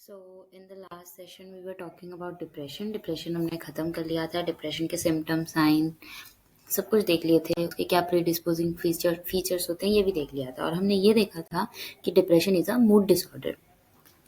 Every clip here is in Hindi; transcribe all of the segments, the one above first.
So in the last session we were talking about depression. Depression हमने ख़त्म कर लिया था। डिप्रेशन के सिम्टम, साइन सब कुछ देख लिए थे। उसके क्या प्रीडिस्पोजिंग फीचर्स होते हैं ये भी देख लिया था। और हमने ये देखा था कि depression is a mood disorder.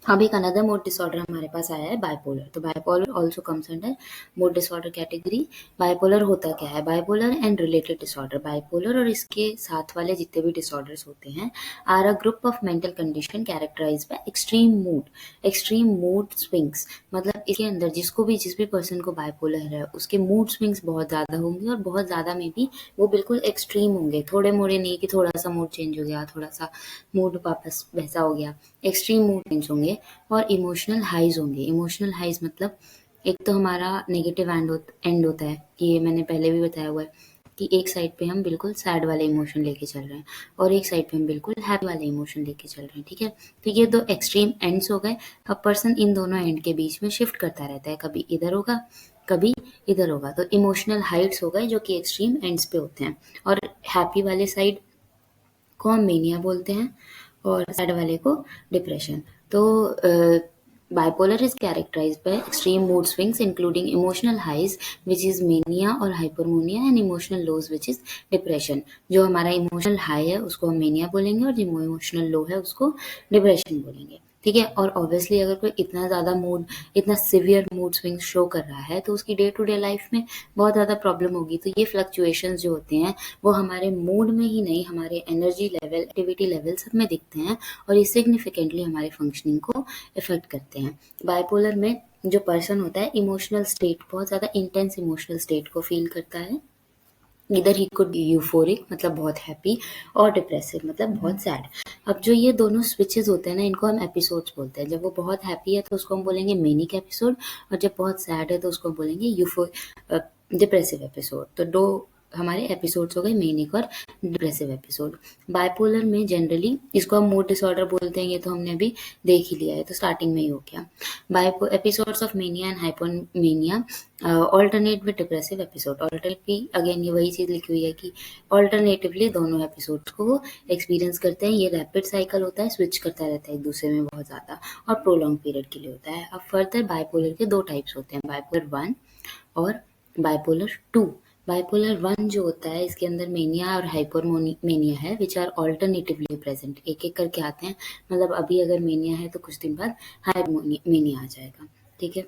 अब एक अनदर मूड डिसऑर्डर हमारे पास आया है, बाइपोलर। तो bipolar also comes under mood disorder category. Bipolar होता क्या है? Bipolar and related disorder, bipolar और इसके साथ वाले जितने भी डिसऑर्डर्स होते हैं are a group of mental condition characterize by extreme mood swings. मतलब इसके अंदर जिस भी पर्सन को बाइपोलर है उसके मूड स्विंग्स बहुत ज़्यादा होंगे, और बहुत ज़्यादा में भी वो बिल्कुल एक्सट्रीम होंगे। थोड़े मोड़े नहीं कि थोड़ा सा मूड चेंज हो गया, थोड़ा सा मूड वापस वैसा हो गया। एक्सट्रीम मूड स्विंग्स होंगे और इमोशनल हाइज होंगे। इमोशनल हाइज मतलब एक तो हमारा नेगेटिव एंड होता है कि ये मैंने पहले भी बताया हुआ है कि एक साइड पे हम बिल्कुल सैड वाले इमोशन लेके चल रहे हैं और एक साइड पे हम बिल्कुल हैप्पी वाले इमोशन लेके चल रहे हैं। ठीक है, तो ये दो एक्सट्रीम एंड्स हो गए। अब पर्सन इन दोनों एंड के बीच में शिफ्ट करता रहता है, कभी इधर होगा कभी इधर होगा। तो इमोशनल हाइट्स हो गए जो कि एक्सट्रीम एंड्स पे होते हैं। और हैप्पी वाले साइड को हम मेनिया बोलते हैं और सैड वाले को डिप्रेशन। तो bipolar is characterized by extreme mood swings including emotional highs which is mania और hypermonia and emotional lows which is depression। जो हमारा इमोशनल हाई है उसको हम मेनिया बोलेंगे और जो इमोशनल लो है उसको डिप्रेशन बोलेंगे। ठीक है, और ऑब्वियसली अगर कोई इतना सिवियर मूड स्विंग शो कर रहा है तो उसकी डे टू डे लाइफ में बहुत ज़्यादा प्रॉब्लम होगी। तो ये फ्लक्चुएशंस जो होते हैं वो हमारे मूड में ही नहीं, हमारे एनर्जी लेवल, एक्टिविटी लेवल सब में दिखते हैं और ये सिग्निफिकेंटली हमारे फंक्शनिंग को इफेक्ट करते हैं। बाइपोलर में जो पर्सन होता है इमोशनल स्टेट, बहुत ज़्यादा इंटेंस इमोशनल स्टेट को फील करता है। इधर ही कुड बी यूफोरिक मतलब बहुत हैप्पी, और डिप्रेसिव मतलब बहुत सैड। अब जो ये दोनों स्विचेस होते हैं ना इनको हम एपिसोड्स बोलते हैं। जब वो बहुत हैप्पी है तो उसको हम बोलेंगे मेनिक एपिसोड, और जब बहुत सैड है तो उसको हम बोलेंगे डिप्रेसिव एपिसोड। तो दो हमारे एपिसोड्स हो गए, मेनिक और डिप्रेसिव एपिसोड। बाइपोलर में जनरली इसको हम मूड डिसऑर्डर बोलते हैं, ये तो हमने अभी देख ही लिया है, तो स्टार्टिंग में ही हो गया। बाइपो episodes of mania and hypomania alternate with depressive episode. Alternately again ये वही चीज़ लिखी हुई है कि ऑल्टरनेटिवली दोनों एपिसोड्स को वो एक्सपीरियंस करते हैं। ये रैपिड साइकिल होता है, स्विच करता रहता है एक दूसरे में बहुत ज़्यादा, और प्रोलॉन्ग पीरियड के लिए होता है। अब फर्दर बाइपोलर के दो टाइप्स होते हैं, बाइपोलर 1 और बाइपोलर 2। बाइपोलर 1 जो होता है इसके अंदर मेनिया और हाइपरमेनिया है विच आर ऑल्टरनेटिवली प्रेजेंट। एक एक करके आते हैं, मतलब अभी अगर मेनिया है तो कुछ दिन बाद हाइपरमेनिया आ जाएगा। ठीक है,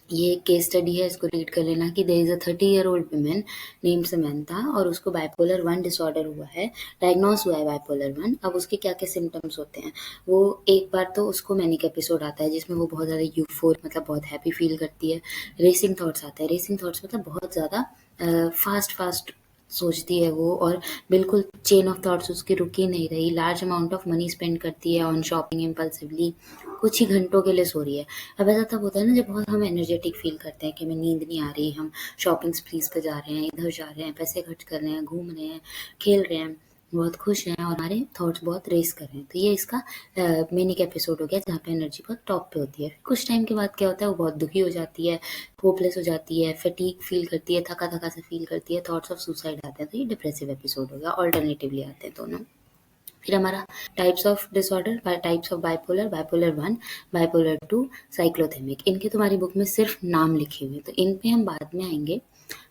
ये एक केस स्टडी है, इसको रीड कर लेना कि there is a 30-year-old women name Samantha और उसको बाइपोलर 1 डिसऑर्डर हुआ है, डायग्नोस हुआ है बाइपोलर 1। अब उसके क्या क्या सिम्टम्स होते हैं, वो एक बार तो उसको मैनिक एपिसोड आता है जिसमें वो बहुत ज़्यादा यूफोर मतलब बहुत हैप्पी फील करती है। रेसिंग थॉट्स आते हैं, रेसिंग थॉट्स मतलब बहुत ज़्यादा फास्ट फास्ट सोचती है वो, और बिल्कुल चेन ऑफ थॉट्स उसकी रुक ही नहीं रही। Large amount of money spend करती है ऑन शॉपिंग इम्पल्सिवली, कुछ ही घंटों के लिए सो रही है। अब ऐसा तब होता है ना जब बहुत हम एनर्जेटिक फील करते हैं कि हमें नींद नहीं आ रही, हम शॉपिंग स्प्रीज पे जा रहे हैं, इधर जा रहे हैं, पैसे खर्च कर रहे हैं, घूम रहे हैं, खेल रहे हैं, बहुत खुश हैं और हमारे थॉट्स बहुत रेस कर रहे हैं। तो ये इसका मेनिक एपिसोड हो गया जहाँ पे एनर्जी बहुत टॉप पे होती है। कुछ टाइम के बाद क्या होता है, वो बहुत दुखी हो जाती है, होपलेस हो जाती है, फटीग फील करती है, थका थका सा फील करती है, थॉट्स ऑफ सुसाइड आते हैं। तो ये डिप्रेसिव एपिसोड हो गया, ऑल्टरनेटिवली आते हैं दोनों। फिर हमारा types of disorder, types of bipolar, bipolar 1, bipolar 2, साइक्लोथेमिक। इनके तुम्हारी बुक में सिर्फ नाम लिखे हुए हैं तो इन पे हम बाद में आएंगे।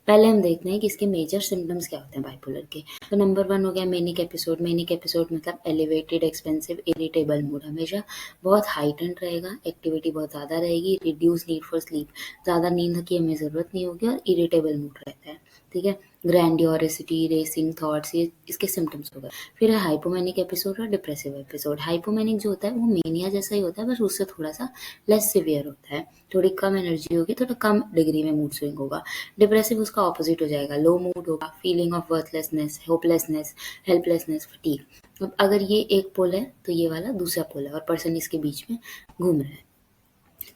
पहले हम देखते हैं कि इसके मेजर सिम्टम्स क्या होते हैं बाइपोलर के। तो नंबर 1 हो गया मेनिक एपिसोड। मेनिक एपिसोड मतलब एलिवेटेड, एक्सपेंसिव, इरिटेबल मूड, हमेशा बहुत हाइटेंड रहेगा, एक्टिविटी बहुत ज़्यादा रहेगी, रिड्यूस नीड फॉर स्लीप, ज़्यादा नींद की हमें ज़रूरत नहीं होगी, और इरिटेबल मूड रहता है। ठीक है, ग्रैंडियोरिसिटी, रेसिंग थॉट्स, ये इसके सिम्टम्स हो गए। फिर है हाइपोमेनिक एपिसोड और डिप्रेसिव एपिसोड। हाइपोमेनिक जो होता है वो मेनिया जैसा ही होता है, बस उससे थोड़ा सा लेस सिवियर होता है, थोड़ी कम एनर्जी होगी, थोड़ा कम डिग्री में मूड स्विंग होगा। डिप्रेसिव उसका ऑपोजिट हो जाएगा, लो मूड होगा, feeling of worthlessness, hopelessness, helplessness, fatigue. अब अगर ये एक पोल है तो ये वाला दूसरा पोल है और पर्सन इसके बीच में घूम रहा है।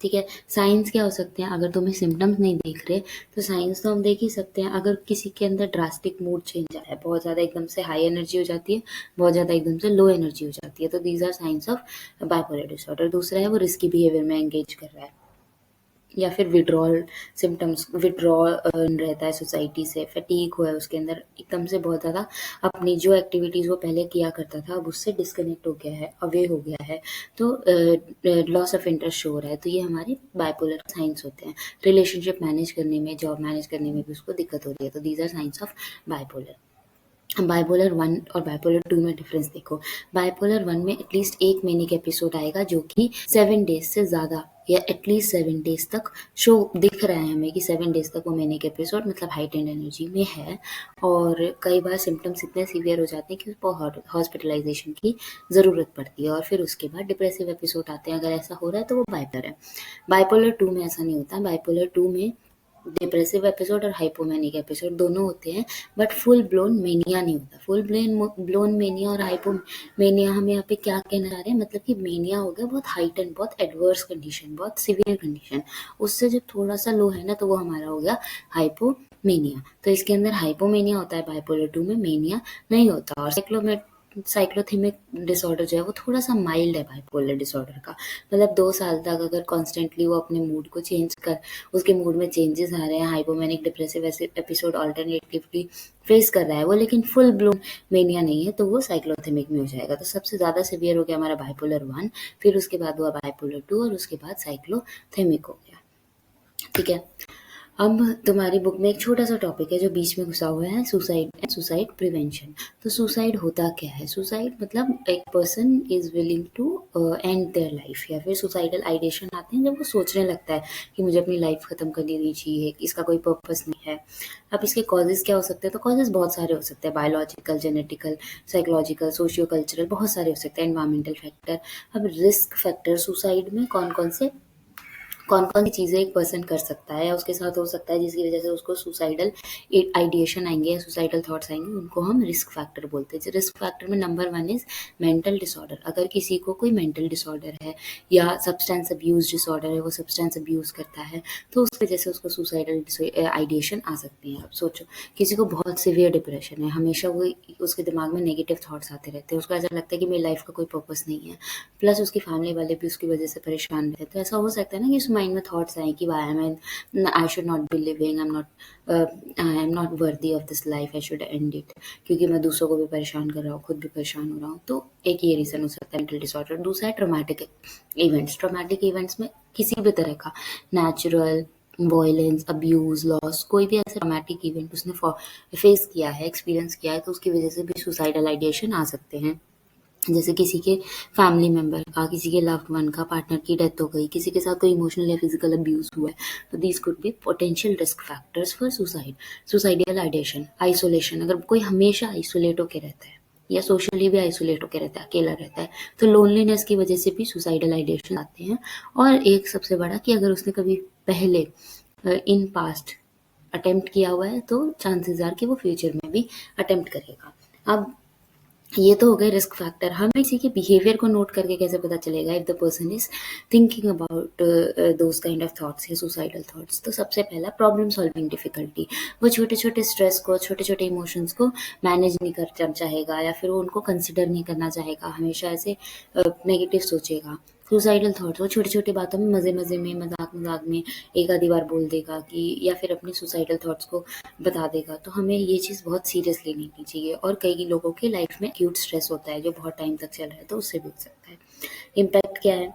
ठीक है, साइंस क्या हो सकते हैं, अगर तुम्हें सिम्टम्स नहीं दिख रहे तो साइंस तो हम देख ही सकते हैं। अगर किसी के अंदर ड्रास्टिक मूड चेंज आया है, बहुत ज़्यादा एकदम से हाई एनर्जी हो जाती है, बहुत ज़्यादा एकदम से लो एनर्जी हो जाती है, तो these are signs of bipolar disorder. दूसरा है वो रिस्की बिहेवियर में एंगेज कर रहा है, या फिर विड्रॉल सिम्पटम्स, विड्रॉल रहता है सोसाइटी से, फटीग हुआ है उसके अंदर, एकदम से बहुत ज़्यादा अपनी जो एक्टिविटीज़ वो पहले किया करता था अब उससे डिस्कनेक्ट हो गया है, अवे हो गया है, तो लॉस ऑफ इंटरेस्ट शो हो रहा है। तो ये हमारे बाइपोलर साइंस होते हैं। रिलेशनशिप मैनेज करने में, जॉब मैनेज करने में भी उसको दिक्कत हो रही है, तो these are signs of bipolar. Bipolar 1 और बाइपोलर 2 में डिफरेंस देखो। बाइपोलर 1 में एटलीस्ट एक मैनिक एपिसोड आएगा जो कि 7 डेज से ज़्यादा या एटलीस्ट 7 डेज तक शो दिख रहा है हमें कि 7 डेज तक वो मैनिक एपिसोड मतलब हाइटेंड एनर्जी में है, और कई बार सिम्टम्स इतने सीवियर हो जाते हैं कि उसको हॉस्पिटलाइजेशन की ज़रूरत पड़ती है, और फिर उसके बाद डिप्रेसिव एपिसोड आते हैं। अगर ऐसा हो रहा है तो वो बाइपोलर है। बाइपोलर 2 में ऐसा नहीं होता। बाइपोलर 2 में डिप्रेसिव एपिसोड और हाइपोमेनिक एपिसोड दोनों होते हैं, बट फुल ब्लोन मेनिया नहीं होता। फुल ब्लोन मेनिया और हाइपोमेनिया हम यहाँ पे क्या कहना चाह रहे हैं, मतलब कि मेनिया हो गया बहुत हाइटन, बहुत एडवर्स कंडीशन, बहुत सिवियर कंडीशन, उससे जब थोड़ा सा लो है ना तो वो हमारा हो गया हाइपोमेनिया। तो इसके अंदर हाइपोमेनिया होता है बाइपोलर 2 में, मेनिया नहीं होता। और साइक्लोथेमिक डिसऑर्डर जो है वो थोड़ा सा माइल्ड है बाइपोलर डिसऑर्डर का, मतलब 2 साल तक अगर कॉन्स्टेंटली वो अपने मूड को चेंज कर, उसके मूड में चेंजेस आ रहे हैं, hypomanic depressive episode alternatively face कर रहा है वो, लेकिन फुल ब्लूम मेनिया नहीं है, तो वो साइक्लोथेमिक में हो जाएगा। तो सबसे ज़्यादा सिवियर हो गया हमारा बाइपोलर 1, फिर उसके बाद हुआ बाइपोलर 2, और उसके बाद साइक्लोथेमिक हो गया। ठीक है। अब तुम्हारी बुक में एक छोटा सा टॉपिक है जो बीच में घुसा हुआ है, सुसाइड एंड सुसाइड प्रिवेंशन। तो सुसाइड होता क्या है? सुसाइड मतलब एक person is willing to end their life, या फिर सुसाइडल आइडिएशन आते हैं जब वो सोचने लगता है कि मुझे अपनी लाइफ खत्म कर देनी चाहिए, इसका कोई पर्पस नहीं है। अब इसके कॉजेज क्या हो सकते हैं? तो कॉजेज बहुत सारे हो सकते हैं, biological, genetical, psychological, socio cultural, बहुत सारे हो सकते हैं, एनवायरमेंटल फैक्टर। अब रिस्क फैक्टर सुसाइड में कौन कौन सी चीज़ें एक पर्सन कर सकता है या उसके साथ हो सकता है जिसकी वजह से उसको सुसाइडल आइडिएशन आएंगे या सुसाइडल थॉट्स आएंगे, उनको हम रिस्क फैक्टर बोलते हैं। रिस्क फैक्टर में नंबर 1 इज मेंटल डिसऑर्डर। अगर किसी को कोई मेंटल डिसऑर्डर है या सब्सटेंस अब्यूज डिसऑर्डर है, वो सब्सटेंस अब्यूज करता है, तो उसकी वजह से उसको सुसाइडल आइडिएशन आ सकती है। अब सोचो किसी को बहुत सिवियर डिप्रेशन है, हमेशा वो उसके दिमाग में नेगेटिव थॉट्स आते रहते हैं, उसको ऐसा लगता है कि मेरी लाइफ का कोई पर्पस नहीं है, प्लस उसकी फैमिली वाले भी उसकी वजह से परेशान रहते हैं। तो ऐसा हो सकता है ना कि उस माइंड में थॉट्स आए कि I should not be living, I am not worthy of this life, I should and it, क्योंकि मैं दूसरों को भी परेशान कर रहा हूँ, खुद भी परेशान हो रहा हूँ। तो एक ये रीज़न हो सकता है मेंटल डिसऑर्डर। दूसरा है ट्रॉमेटिक इवेंट्स। ट्रॉमेटिक इवेंट्स में किसी भी तरह का नेचुरल वायलेंस, अब्यूज, लॉस, कोई भी ऐसा ट्रॉमेटिक इवेंट उसने फेस किया है, एक्सपीरियंस किया है, तो उसकी वजह से भी सुसाइडल आइडिएशन आ सकते हैं। जैसे किसी के फैमिली मेंबर का, किसी के लव्ड वन का, पार्टनर की डेथ हो गई, किसी के साथ कोई इमोशनल या फिजिकल अब्यूज हुआ है, तो these could be potential risk factors for suicide. Suicidal ideation. Isolation, अगर कोई हमेशा आइसोलेट होकर रहता है या सोशली भी आइसोलेट होकर रहता है, अकेला रहता है, तो लोनलीनेस की वजह से भी सुसाइडल आइडिएशन आते हैं। और एक सबसे बड़ा कि अगर उसने कभी पहले इन पास्ट अटेम्प्ट किया हुआ है तो चांसेस आर कि वो फ्यूचर में भी अटेम्प्ट करेगा। अब ये तो हो गए रिस्क फैक्टर। हमें किसी के बिहेवियर को नोट करके कैसे पता चलेगा if the person is thinking about those kind of thoughts या सुसाइडल थॉट्स? तो सबसे पहला प्रॉब्लम सॉल्विंग डिफिकल्टी। वो छोटे छोटे स्ट्रेस को, छोटे छोटे इमोशंस को मैनेज नहीं करना चाहेगा, या फिर वो उनको कंसिडर नहीं करना चाहेगा, हमेशा ऐसे नेगेटिव सोचेगा। सुसाइडल थॉट्स, वो छोटी छोटी बातों में मज़े मज़े में, मजाक मजाक में एक आधी बार बोल देगा कि, या फिर अपनी सुसाइडल थॉट्स को बता देगा। तो हमें ये चीज़ बहुत सीरियसली लेनी चाहिए। और कई लोगों के लाइफ में एक्यूट स्ट्रेस होता है जो बहुत टाइम तक चल रहा है, तो उससे भी हो सकता है। इम्पैक्ट क्या है?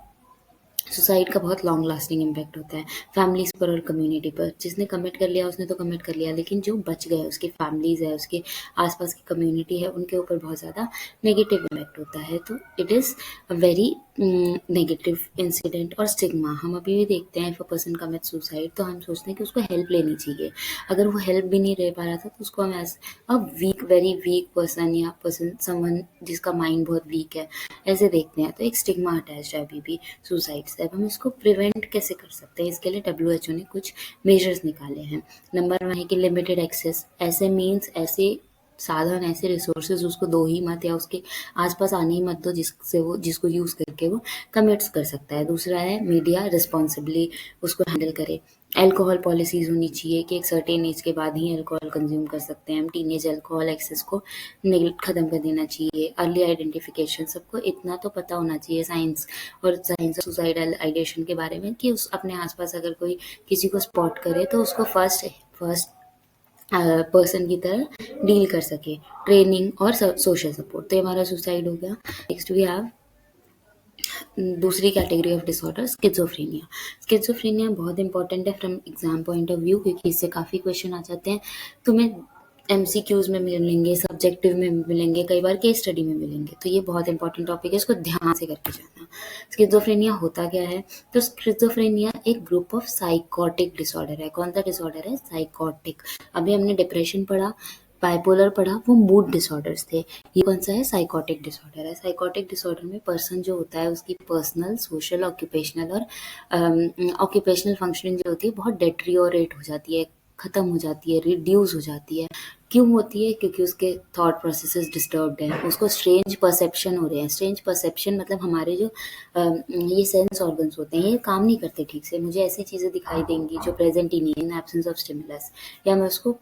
सुसाइड का बहुत लॉन्ग लास्टिंग इम्पैक्ट होता है फैमिलीज पर और कम्युनिटी पर। जिसने कमिट कर लिया उसने तो कमिट कर लिया, लेकिन जो बच गए, उसकी फैमिलीज है, उसके आसपास की कम्युनिटी है, उनके ऊपर बहुत ज़्यादा नेगेटिव इम्पैक्ट होता है। तो it is a very negative incident और स्टिग्मा। हम अभी भी देखते हैं if a person commit suicide तो हम सोचते हैं कि उसको हेल्प लेनी चाहिए। अगर वो हेल्प भी नहीं ले पा रहा था तो उसको हम as a weak, very weak person, या पर्सन समवन जिसका माइंड बहुत वीक है, ऐसे देखते हैं। तो एक स्टिग्मा अटैच है अभी भी सुसाइड से। अब हम इसको प्रिवेंट कैसे कर सकते हैं? इसके लिए WHO ने कुछ मेजर्स निकाले हैं। नंबर 1 है कि लिमिटेड एक्सेस। ऐसे मीन्स, ऐसे साधन, ऐसे रिसोर्सेज उसको दो ही मत, या उसके आसपास आने ही मत दो जिसको यूज़ करके वो कमिट्स कर सकता है। दूसरा है मीडिया रिस्पॉन्सिबली उसको हैंडल करे। अल्कोहल पॉलिसीज़ होनी चाहिए कि एक सर्टेन एज के बाद ही अल्कोहल कंज्यूम कर सकते हैं हम। टीनेज अल्कोहल एक्सेस को ख़त्म कर देना चाहिए। अर्ली आइडेंटिफिकेशन, सबको इतना तो पता होना चाहिए साइंस ऑफ सुसाइडल आइडेशन के बारे में कि उस अपने आसपास अगर कोई किसी को स्पॉट करे तो उसको फर्स्ट पर्सन की तरह डील कर सके। ट्रेनिंग और सोशल सपोर्ट, तो ये हमारा सुसाइड हो गया। नेक्स्ट वी हैव दूसरी category of disorder, schizophrenia. Schizophrenia बहुत इंपॉर्टेंट है from exam point of view, क्योंकि इससे काफ़ी क्वेश्चन आ जाते हैं। तुम्हें एमसीक्यूज में मिलेंगे, सब्जेक्टिव में मिलेंगे, कई बार केस स्टडी में मिलेंगे, तो ये बहुत इंपॉर्टेंट टॉपिक है, इसको ध्यान से करके जाना। स्किज़ोफ्रेनिया होता क्या है? तो स्किज़ोफ्रेनिया एक ग्रुप ऑफ साइकोटिक डिसऑर्डर है। कौन सा डिसऑर्डर है? साइकोटिक। अभी हमने डिप्रेशन पढ़ा, बाइपोलर पढ़ा, वो मूड डिसऑर्डर्स थे। ये कौन सा है? साइकोटिक डिसऑर्डर है। साइकोटिक डिसऑर्डर में पर्सन जो होता है उसकी पर्सनल, सोशल, ऑक्यूपेशनल और ऑक्यूपेशनल फंक्शनिंग जो होती है बहुत डेट्रियोरेट हो जाती है, ख़त्म हो जाती है, रिड्यूस हो जाती है। क्यों होती है? क्योंकि उसके थॉट प्रोसेसेस डिस्टर्ब्ड हैं, उसको स्ट्रेंज परसेप्शन हो रहे हैं। स्ट्रेंज परसेप्शन मतलब हमारे जो ये सेंस ऑर्गन्स होते हैं ये काम नहीं करते ठीक से। मुझे ऐसी चीज़ें दिखाई देंगी जो प्रेजेंट ही नहीं है इन एब्सेंस ऑफ स्टिमुलस, या मैं उसको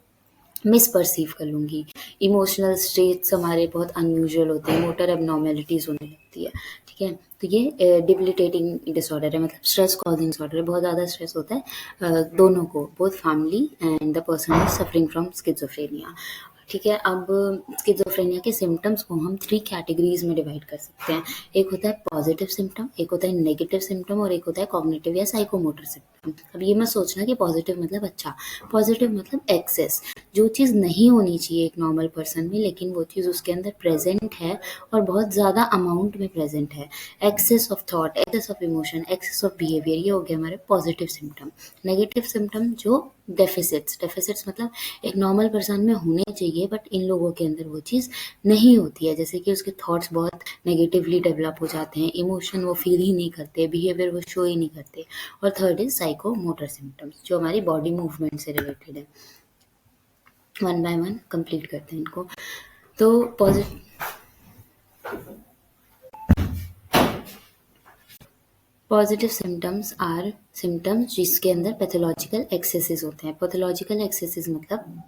मिसपर्सीव कर लूँगी। इमोशनल स्टेट्स हमारे बहुत अनयूजुअल होते हैं, मोटर एबनॉर्मेलिटीज़ होने लगती है, ठीक है। तो ये डिबिलिटेटिंग डिसऑर्डर है, मतलब स्ट्रेस कॉजिंग डिसऑर्डर है। बहुत ज़्यादा स्ट्रेस होता है दोनों को, both family and the person is suffering from schizophrenia, ठीक है। अब स्किज़ोफ्रेनिया के सिम्टम्स को हम 3 कैटेगरीज में डिवाइड कर सकते हैं। एक होता है पॉजिटिव सिम्टम, एक होता है नेगेटिव सिम्टम और एक होता है कॉग्निटिव या साइकोमोटर सिम्टम। अब ये मत सोचना कि पॉजिटिव मतलब अच्छा, पॉजिटिव मतलब एक्सेस, जो चीज़ नहीं होनी चाहिए एक नॉर्मल पर्सन में, लेकिन वो चीज़ उसके अंदर प्रेजेंट है और बहुत ज़्यादा अमाउंट में प्रेजेंट है। Excess of thought, excess of emotion, excess of behaviour, ये हो गया हमारे पॉजिटिव सिम्टम। नेगेटिव सिम्टम जो डेफिसिट्स मतलब एक नॉर्मल पर्सन में होने चाहिए बट इन लोगों के अंदर वो चीज़ नहीं होती है, जैसे कि उसके थॉट्स बहुत नेगेटिवली डेवलप हो जाते हैं, इमोशन वो फील ही नहीं करते, बिहेवियर वो शो ही नहीं करते। और थर्ड इज साइकोमोटर सिम्टम्स, जो हमारी बॉडी मूवमेंट से रिलेटेड है। वन बाय वन कंप्लीट करते हैं इनको। तो पॉजिटिव सिम्टम्स आर सिम्टम्स जिसके अंदर पैथोलॉजिकल एक्सेसेस होते हैं। पैथोलॉजिकल एक्सेसेस मतलब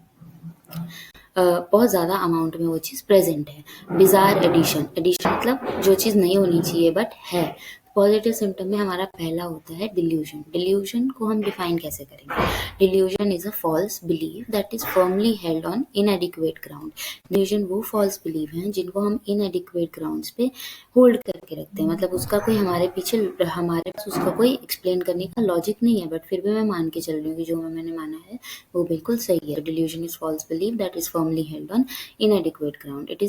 बहुत ज़्यादा अमाउंट में वो चीज़ प्रेजेंट है। बिजार एडिशन, एडिशन मतलब जो चीज़ नहीं होनी चाहिए बट है। पॉजिटिव सिम्टम में हमारा पहला होता है डिल्यूजन। डिल्यूजन को हम डिफाइन कैसे करेंगे? Delusion is a false believe that is firmly held on inadequate ground. Delusion वो फॉल्स बिलीव हैं जिनको हम इनएडिक्वेट ग्राउंड्स पे होल्ड करके रखते हैं, मतलब उसका कोई हमारे पीछे, हमारे पास उसका कोई एक्सप्लेन करने का लॉजिक नहीं है, बट फिर भी मैं मान के चल रही हूँ कि जो मैंने माना है वो बिल्कुल सही है। Delusion is false believe that is firmly held on inadequate ground. It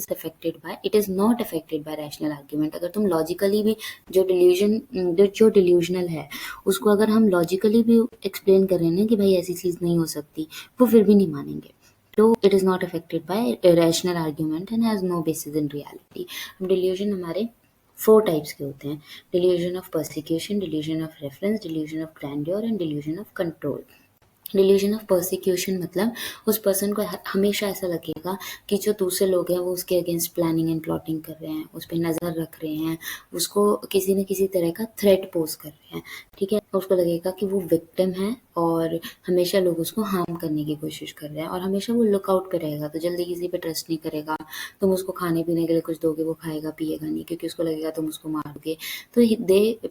is not affected by rational argument. अगर तुम logically भी जो delusional है उसको अगर हम logically भी एक्सप्लेन कर रहे हैं कि भाई ऐसी चीज़ नहीं हो सकती, वो फिर भी नहीं मानेंगे। तो it is not affected by rational argument and has no basis in reality. अब delusion हमारे 4 टाइप्स के होते हैं: delusion of persecution, delusion of reference, delusion of grandeur and delusion of control. Delusion of persecution मतलब उस पर्सन को हमेशा ऐसा लगेगा कि जो दूसरे लोग हैं वो उसके अगेंस्ट प्लानिंग एंड प्लॉटिंग कर रहे हैं, उस पर नज़र रख रहे हैं, उसको किसी न किसी तरह का थ्रेट पोज कर रहे हैं, ठीक है। उसको लगेगा कि वो विक्टिम है और हमेशा लोग उसको हार्म करने की कोशिश कर रहे हैं और हमेशा वो लुकआउट पे रहेगा, तो जल्दी किसी पे ट्रस्ट नहीं करेगा। तुम उसको खाने पीने के लिए कुछ दोगे वो खाएगा पिएगा नहीं, क्योंकि उसको लगेगा तुम उसको मारोगे। तो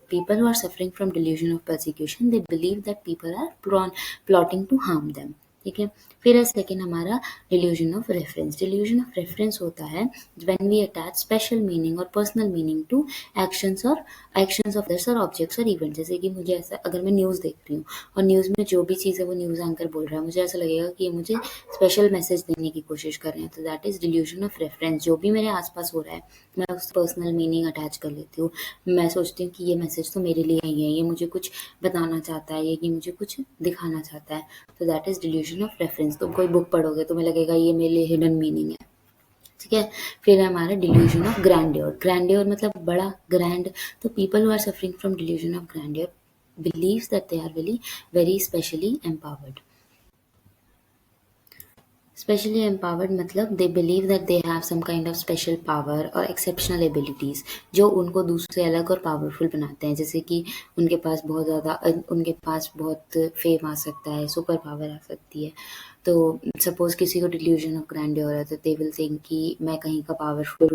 people who are suffering from delusion of persecution they believe that people are plotting to harm them, ठीक है। फिर है सेकेंड हमारा delusion of reference. Delusion of reference होता है when we attach special meaning और personal meaning to actions of others और ऑब्जेक्ट्स और इवेंट। जैसे कि मुझे ऐसा, अगर मैं न्यूज़ देख रही हूँ और न्यूज़ में जो भी चीज़ है वो न्यूज़ एंकर बोल रहा है, मुझे ऐसा लगेगा कि ये मुझे स्पेशल मैसेज देने की कोशिश कर रहे हैं, तो that is delusion of reference. जो भी मेरे आसपास हो रहा है मैं उस पर्सनल मीनिंग अटैच कर लेती हूँ। मैं सोचती हूँ कि ये मैसेज तो मेरे लिए ही है, ये मुझे कुछ बताना चाहता है, ये मुझे कुछ दिखाना चाहता है, तो that is delusion of reference. तुम कोई बुक पढ़ोगे तुम्हें लगेगा ये मेरे लिए हिडन मीनिंग है, ठीक है। फिर है हमारा डिल्यूजन ऑफ ग्रैंड्योर। ग्रैंड्योर मतलब बड़ा, ग्रैंड। तो people who are suffering from delusion of grandeur believes that they are very very specially empowered. Specially empowered मतलब they believe that they have some kind of special power और एक्सेप्शनल एबिलिटीज़ जो उनको दूसरों से अलग और पावरफुल बनाते हैं। जैसे कि उनके पास बहुत फेम आ सकता है, सुपर पावर आ सकती है। तो सपोज़ किसी को डिल्यूजन ऑफ ग्रैंडियर है तो दे विल थिंक कि मैं कहीं का पावरफुल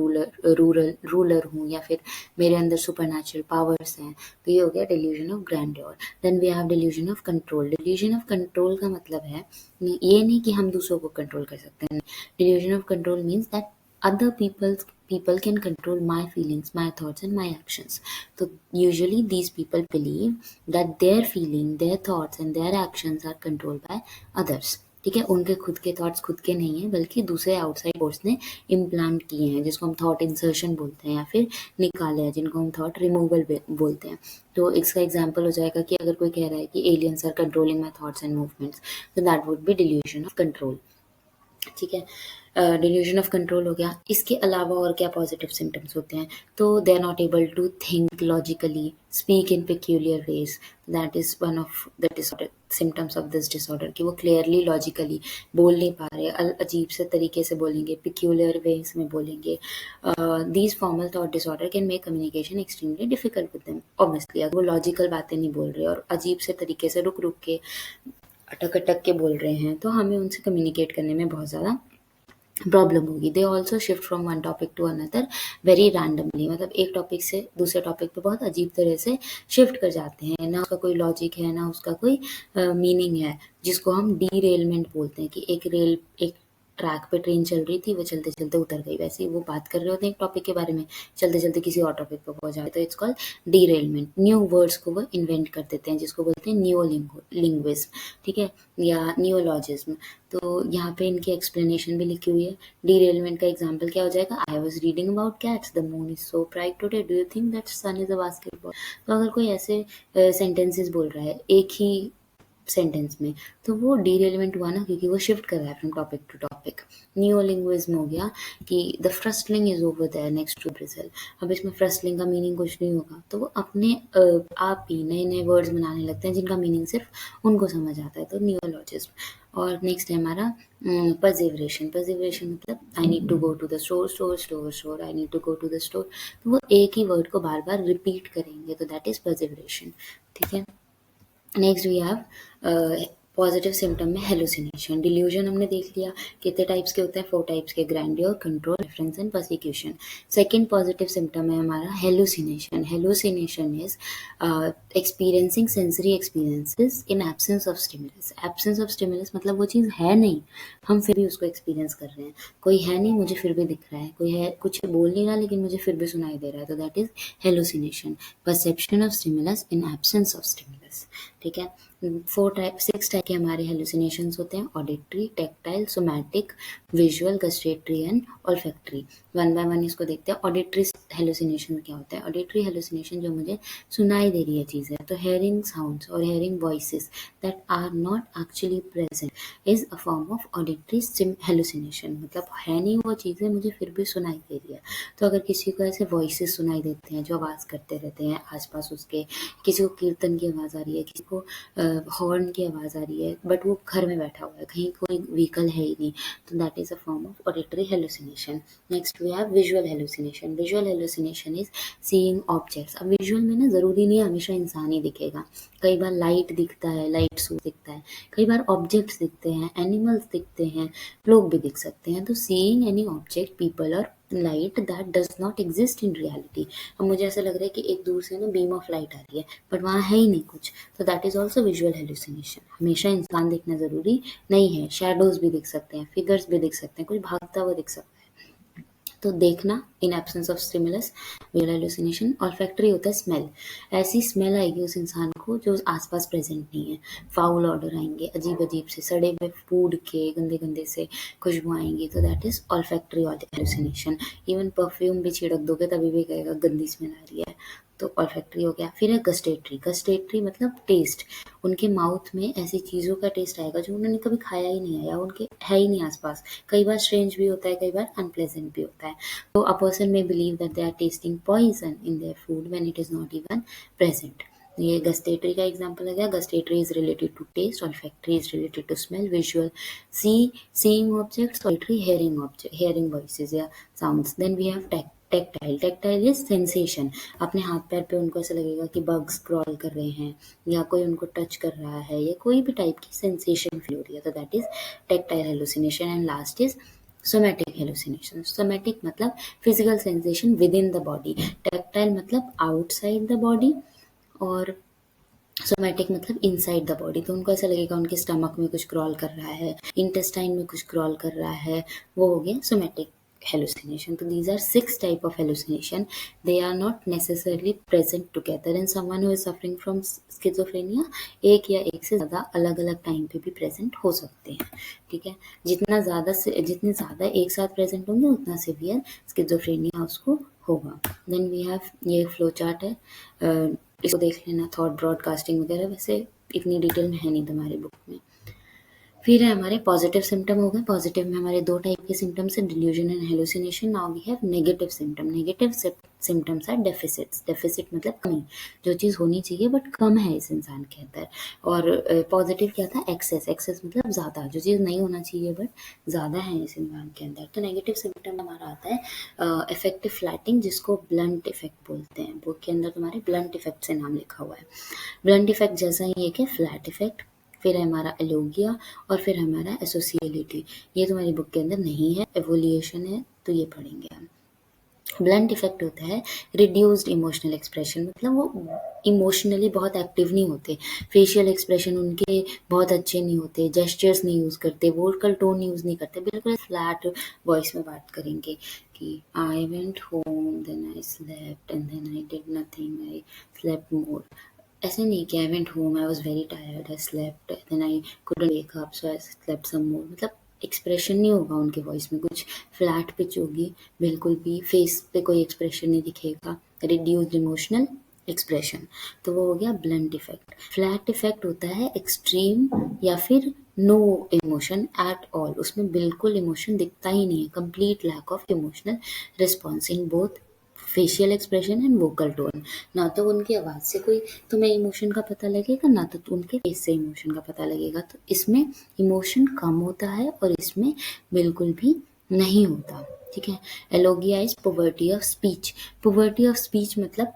रूलर हूँ या फिर मेरे अंदर सुपरनैचुरल पावर्स हैं। तो ये हो गया delusion of grandeur. Then we have delusion of control. Delusion of control का मतलब है ये नहीं कि हम दूसरों को कंट्रोल कर सकते हैं। Delusion of control means that other people can control my feelings, my thoughts and my actions. So usually these people believe that their feeling, their thoughts and their actions are controlled by others. ठीक है, उनके खुद के थॉट्स खुद के नहीं हैं बल्कि दूसरे आउटसाइड फोर्स ने इम्प्लांट किए हैं, जिसको हम थॉट इंसर्शन बोलते हैं या फिर निकाले हैं, जिनको हम थॉट रिमूवल बोलते हैं। तो इसका एग्जांपल हो जाएगा कि अगर कोई कह रहा है कि aliens are controlling my thoughts and movements, तो that would be delusion of control. ठीक है, डिल्यूजन ऑफ कंट्रोल हो गया। इसके अलावा और क्या पॉजिटिव सिम्टम्स होते हैं? तो they are not able to think logically, speak in peculiar ways. That is one of the disorder symptoms of this disorder कि वो क्लियरली लॉजिकली बोल नहीं पा रहे, अजीब से तरीके से बोलेंगे, पेक्यूलियर वेज में बोलेंगे। These formal thought disorder can make communication extremely difficult with them. Obviously अगर वो लॉजिकल बातें नहीं बोल रहे और अजीब से तरीके से रुक रुक के अटक के बोल रहे हैं तो हमें उनसे कम्युनिकेट करने में बहुत ज़्यादा प्रॉब्लम होगी। They also shift from one topic to another very randomly, मतलब एक टॉपिक से दूसरे टॉपिक पे बहुत अजीब तरह से शिफ्ट कर जाते हैं। ना उसका कोई लॉजिक है, ना उसका कोई मीनिंग है, जिसको हम डीरेलमेंट बोलते हैं कि एक ट्रैक पे ट्रेन चल रही थी, वो चलते चलते उतर गई। वैसे ही वो बात कर रहे होते हैं एक टॉपिक के बारे में, चलते चलते किसी और टॉपिक पे पहुंच जाए, तो इट्स कॉल्ड डीरेलमेंट। न्यू वर्ड्स को वो इन्वेंट कर देते हैं, जिसको बोलते हैं न्यू लिंग्विज्म, ठीक है, या नियोलॉजिज्म। तो यहाँ पे इनकी एक्सप्लेनेशन भी लिखी हुई है। डीरेलमेंट का एग्जांपल क्या हो जाएगा? I was reading about cats, the moon is so bright today, do you think that sun is a basketball? तो अगर कोई ऐसे सेंटेंसेस बोल रहा है एक ही सेंटेंस में, तो वो डीरेलेवेंट हुआ ना, क्योंकि वो शिफ्ट कर रहा है from topic to topic. Neologism हो गया कि the firstling is over there next to bridgel. अब इसमें फर्स्टलिंग का मीनिंग कुछ नहीं होगा, तो वो अपने आप ही नए नए वर्ड्स बनाने लगते हैं जिनका मीनिंग सिर्फ उनको समझ आता है, तो नियोलॉजिज्म। और नेक्स्ट है हमारा परसिवरेशन। परसिवरेशन मतलब I need to go to the store, store store store, I need to go to the store. तो वो एक ही वर्ड को बार बार रिपीट करेंगे, तो दैट इज परसिवरेशन। ठीक है, next we have positive symptom में हेलुसिनेशन। डिल्यूजन हमने देख लिया कितने टाइप्स के होते हैं, 4 टाइप्स के, grandeur, control, reference and persecution. Second positive symptom है हमारा hallucination. Hallucination is experiencing sensory experiences in absence of stimulus. Absence of stimulus मतलब वो चीज़ है नहीं, हम फिर भी उसको एक्सपीरियंस कर रहे हैं। कोई है नहीं, मुझे फिर भी दिख रहा है, कोई है कुछ बोल नहीं रहा लेकिन मुझे फिर भी सुनाई दे रहा है, तो that is hallucination. Perception of stimulus in absence of stimulus. ठीक है, 6 टाइप के हमारे हेलुसिनेशंस होते हैं, auditory, tactile, somatic, visual, gustatory and olfactory. One by one इसको देखते हैं। ऑडिटरी हेलुसिनेशन क्या होता है? ऑडिटरी हेलुसिनेशन जो मुझे सुनाई दे रही है चीज़ें, तो हेयरिंग साउंड्स और hearing voices that are not actually present is a form of auditory hallucination. मतलब है नहीं वो चीज़ें, मुझे फिर भी सुनाई दे रही है। तो अगर किसी को ऐसे वॉइसेस सुनाई देते हैं जो आवाज़ करते रहते हैं आसपास उसके, किसी को कीर्तन की आवाज़ आ रही है, किसी को हॉर्न की आवाज़ आ रही है, बट वो घर में बैठा हुआ है, कहीं कोई व्हीकल है ही नहीं, तो that is a form of auditory hallucination. Next we have visual hallucination. Visual hallucination is seeing objects. अब विजुअल में ना ज़रूरी नहीं है हमेशा इंसान ही दिखेगा, कई बार लाइट दिखता है, लाइट सोर्स दिखता है, कई बार ऑब्जेक्ट्स दिखते हैं, एनिमल्स दिखते हैं, लोग भी दिख सकते हैं। तो सीइंग एनी ऑब्जेक्ट, पीपल और light that does not exist in reality. अब मुझे ऐसा लग रहा है कि एक दूर से ना बीम ऑफ लाइट आ रही है, बट वहाँ है ही नहीं कुछ, तो that is also visual hallucination. हमेशा इंसान दिखना ज़रूरी नहीं है, शेडोज भी दिख सकते हैं, फिगर्स भी दिख सकते हैं, कोई भागता हुआ दिख सकता है। तो देखना in absence of stimulus, visual hallucination. Olfactory होता है स्मेल। ऐसी स्मेल आएगी उस इंसान को जो आसपास प्रेजेंट नहीं है, फाउल ऑर्डर आएंगे, अजीब अजीब से सड़े हुए फूड के गंदे गंदे से खुशबू आएंगी, तो that is olfactory hallucination. Even perfume भी छिड़क दोगे तभी भी कहेगा गंदी स्मेल आ रही है, तो ऑल्फैक्टरी हो गया। फिर है गस्टेटरी। गस्टेटरी मतलब टेस्ट, उनके माउथ में ऐसी चीज़ों का टेस्ट आएगा जो उन्होंने कभी खाया ही नहीं है या उनके है ही नहीं आसपास। कई बार स्ट्रेंज भी होता है, कई बार अनप्लेजेंट भी होता है। तो a person may believe that they are tasting poison in their food when it is not even present. ये गस्टेटरी का एग्जांपल है। Gustatory is related to taste, olfactory is related to smell, visual seeing objects, auditory hearing voices या sounds. Then we have tactile is sensation. अपने हाथ पैर पे उनको ऐसा लगेगा कि बग्स क्रॉल कर रहे हैं या कोई उनको टच कर रहा है या कोई भी टाइप की सेंसेशन फील हो रही है, तो that is tactile hallucination. And last is somatic hallucination. Somatic मतलब physical sensation within the body, tactile मतलब आउटसाइड द बॉडी और सोमैटिक मतलब इनसाइड द बॉडी। तो उनको ऐसा लगेगा उनके स्टमक में कुछ क्रॉल कर रहा है, इंटेस्टाइन में कुछ क्रॉल कर रहा है, वो हो गया somatic hallucination. So these are 6 type of hallucination. They are not necessarily present together in someone who is suffering from schizophrenia. एक या एक से ज़्यादा अलग अलग टाइम पे भी प्रेजेंट हो सकते हैं, ठीक है। जितने ज़्यादा एक साथ प्रेजेंट होंगे उतना सिवियर स्किजोफ्रेनिया उसको होगा। देन वी हैव ये फ्लो चार्ट है, इसको देख लेना, थॉट ब्रॉडकास्टिंग वगैरह वैसे इतनी डिटेल में है नहीं तुम्हारी बुक में। फिर है हमारे पॉजिटिव सिम्टम हो गए। पॉजिटिव में हमारे 2 टाइप के सिम्टम्स हैं, delusion and hallucination. Now we have negative symptom. Negative symptoms are deficits. Deficit मतलब कमी, जो चीज़ होनी चाहिए बट कम है इस इंसान के अंदर। और पॉजिटिव क्या था, एक्सेस। एक्सेस मतलब ज़्यादा, जो चीज़ नहीं होना चाहिए बट ज़्यादा है इस इंसान के अंदर। तो नेगेटिव सिम्टम हमारा आता है इफेक्टिव फ्लैटिंग, जिसको ब्लंट इफेक्ट बोलते हैं। बुक के अंदर तुम्हारे ब्लंट इफेक्ट से नाम लिखा हुआ है। ब्लंट इफेक्ट जैसा ही एक है फ्लैट इफेक्ट, फिर है हमारा एलोगिया और फिर हमारा एसोसिएलिटी। ये तुम्हारी बुक के अंदर नहीं है, एवोल्यूशन है, तो ये पढ़ेंगे हम। ब्लंट इफेक्ट होता है रिड्यूस्ड इमोशनल एक्सप्रेशन, मतलब वो इमोशनली बहुत एक्टिव नहीं होते, फेशियल एक्सप्रेशन उनके बहुत अच्छे नहीं होते, जेस्चर्स नहीं यूज़ करते, वोकल टोन यूज़ नहीं करते, बिल्कुल फ्लैट वॉइस में बात करेंगे कि I went home then I slept and then I did nothing I slept more. ऐसे नहीं कि I went home I was very tired I slept then I couldn't wake up so I slept some more. मतलब एक्सप्रेशन नहीं होगा उनके वॉइस में, कुछ फ्लैट पिच होगी, बिल्कुल भी फेस पे कोई एक्सप्रेशन नहीं दिखेगा, रिड्यूस्ड इमोशनल एक्सप्रेशन। तो वो हो गया ब्लंट इफेक्ट। फ्लैट इफेक्ट होता है एक्सट्रीम या फिर नो इमोशन एट ऑल, उसमें बिल्कुल इमोशन दिखता ही नहीं है, complete lack of emotional response in both facial expression and vocal tone. ना तो उनकी आवाज़ से कोई तुम्हें इमोशन का पता लगेगा, ना तो उनके फेस से इमोशन का पता लगेगा। तो इसमें इमोशन कम होता है और इसमें बिल्कुल भी नहीं होता, ठीक है। Alogia is poverty of speech. Poverty of speech मतलब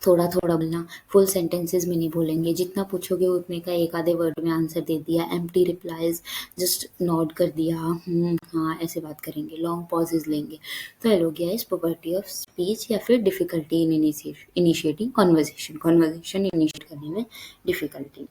थोड़ा थोड़ा बोलना, फुल सेंटेंसेस में नहीं बोलेंगे, जितना पूछोगे उतने का एक आधे वर्ड में आंसर दे दिया, एम्प्टी रिप्लाईज, जस्ट नॉड कर दिया, हाँ ऐसे बात करेंगे, लॉन्ग पॉजेज लेंगे। तो alogia is poverty of speech या फिर difficulty in initiating conversation initiate करने में डिफिकल्टी।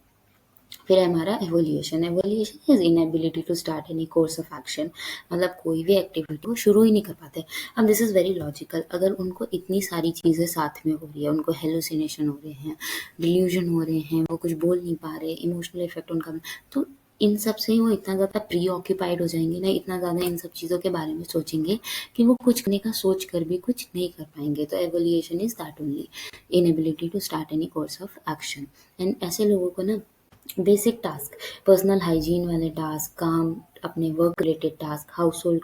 फिर है हमारा avolition. Avolition is inability to start any course of action, मतलब कोई भी एक्टिविटी को शुरू ही नहीं कर पाते। अब दिस इज़ वेरी लॉजिकल, अगर उनको इतनी सारी चीज़ें साथ में हो रही है, उनको हेलुसिनेशन हो रहे हैं, डिल्यूजन हो रहे हैं, वो कुछ बोल नहीं पा रहे, इमोशनल इफेक्ट उनका, तो इन सब से ही वो इतना ज़्यादा प्री ऑक्यूपाइड हो जाएंगे ना, इतना ज़्यादा इन सब चीज़ों के बारे में सोचेंगे कि वो कुछ करने का सोच कर भी कुछ नहीं कर पाएंगे। तो avolition is that only, inability to start any course of action. And ऐसे लोगों को ना बेसिक टास्क, पर्सनल हाइजीन वाले टास्क, काम, अपने work related task, household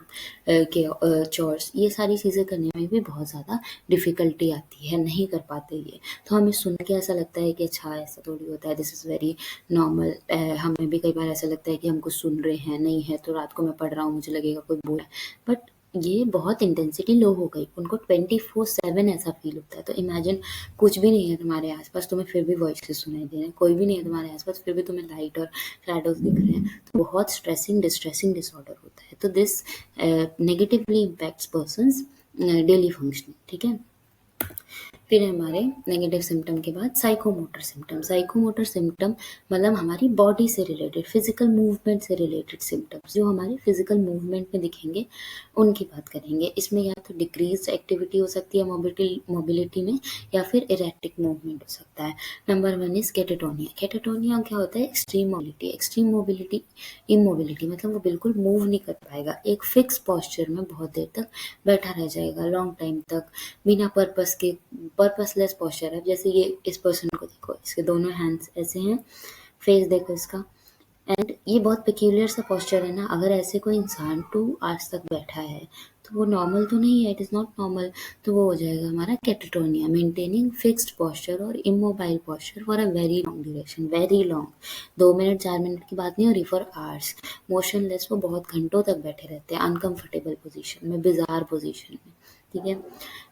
के चोर्स, ये सारी चीज़ें करने में भी बहुत ज़्यादा डिफ़िकल्टी आती है, नहीं कर पाते ये। तो हमें सुन के ऐसा लगता है कि अच्छा ऐसा थोड़ी होता है, दिस इज़ वेरी नॉर्मल। हमें भी कई बार ऐसा लगता है कि हम कुछ सुन रहे हैं, नहीं है तो रात को मैं पढ़ रहा हूँ, मुझे लगेगा कोई बोल रहा है, बट ये बहुत इंटेंसिटी लो हो गई, उनको 24/7 ऐसा फील होता है। तो इमेजिन कुछ भी नहीं है तुम्हारे आसपास, तुम्हें फिर भी वॉइसेस सुनाई दे रहे हैं, कोई भी नहीं है तुम्हारे आसपास, फिर भी तुम्हें लाइट और शैडोज दिख रहे हैं, तो बहुत स्ट्रेसिंग डिस्ट्रेसिंग डिसऑर्डर होता है। तो this negatively impacts persons daily functioning, ठीक है। फिर हमारे नेगेटिव सिम्टम के बाद साइकोमोटर सिम्टम। साइकोमोटर सिम्टम मतलब हमारी बॉडी से रिलेटेड, फिजिकल मूवमेंट से रिलेटेड सिम्टम्स, जो हमारे फिजिकल मूवमेंट में दिखेंगे उनकी बात करेंगे। इसमें या तो डिक्रीज एक्टिविटी हो सकती है मोबिलिटी में, या फिर इरेक्टिक मूवमेंट हो सकता है। Number 1 is catatonia. कैटाटोनिया क्या होता है, extreme mobility. Extreme mobility, immobility मतलब वो बिल्कुल मूव नहीं कर पाएगा, एक फिक्स पॉस्चर में बहुत देर तक बैठा रह जाएगा, लॉन्ग टाइम तक, बिना पर्पस के, पर्पसलेस पॉस्चर है। जैसे ये इस पर्सन को देखो, इसके दोनों हैंड्स ऐसे हैं, फेस देखो इसका, एंड ये बहुत पेक्यूलियर सा पॉस्चर है ना। अगर ऐसे कोई इंसान 2 आवर्स तक बैठा है तो वो नॉर्मल तो नहीं है, इट इज़ नॉट नॉर्मल। तो वो हो जाएगा हमारा कैटाटोनिया, मेंटेनिंग फिक्स्ड पोस्चर और immobile posture for a very long duration, very long. 2 minute 4 minute की बात नहीं हो रही, फॉर आवर्स मोशनलेस, वो बहुत घंटों तक बैठे रहते हैं अनकंफर्टेबल पोजीशन में, बिजार पोजीशन में। ठीक है।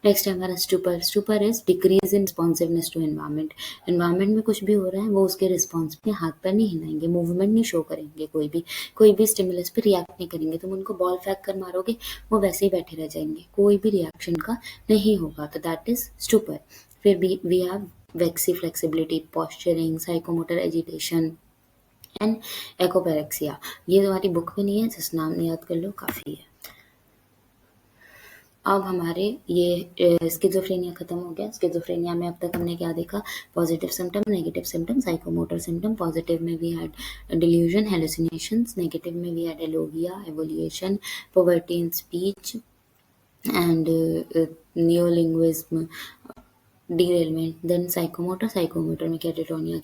नेक्स्ट है हमारा stupor. Stupor is decrease in responsiveness to environment. Environment में कुछ भी हो रहा है वो उसके रिस्पॉन्स में हाथ पैर नहीं हिलाएंगे, मूवमेंट नहीं शो करेंगे, कोई भी स्टिमुलस पे रिएक्ट नहीं करेंगे। तुम उनको बॉल फेंक कर मारोगे वो वैसे ही बैठे रह जाएंगे, कोई भी रिएक्शन का नहीं होगा, तो दैट इज स्टूपर। फिर भी we have waxy flexibility, posturing, psychomotor agitation and echopraxia. ये तुम्हारी बुक में नहीं है, जिस नाम याद कर लो काफ़ी है। अब हमारे ये स्किज़ोफ्रेनिया खत्म हो गया। स्किज़ोफ्रेनिया में अब तक हमने क्या देखा? Positive symptom, negative symptom, psychomotor symptom. Positive में we had delusion, hallucinations. Negative में we had alogia, avolition, poverty in speech and neologism, derailment. Then psychomotor में catatonia,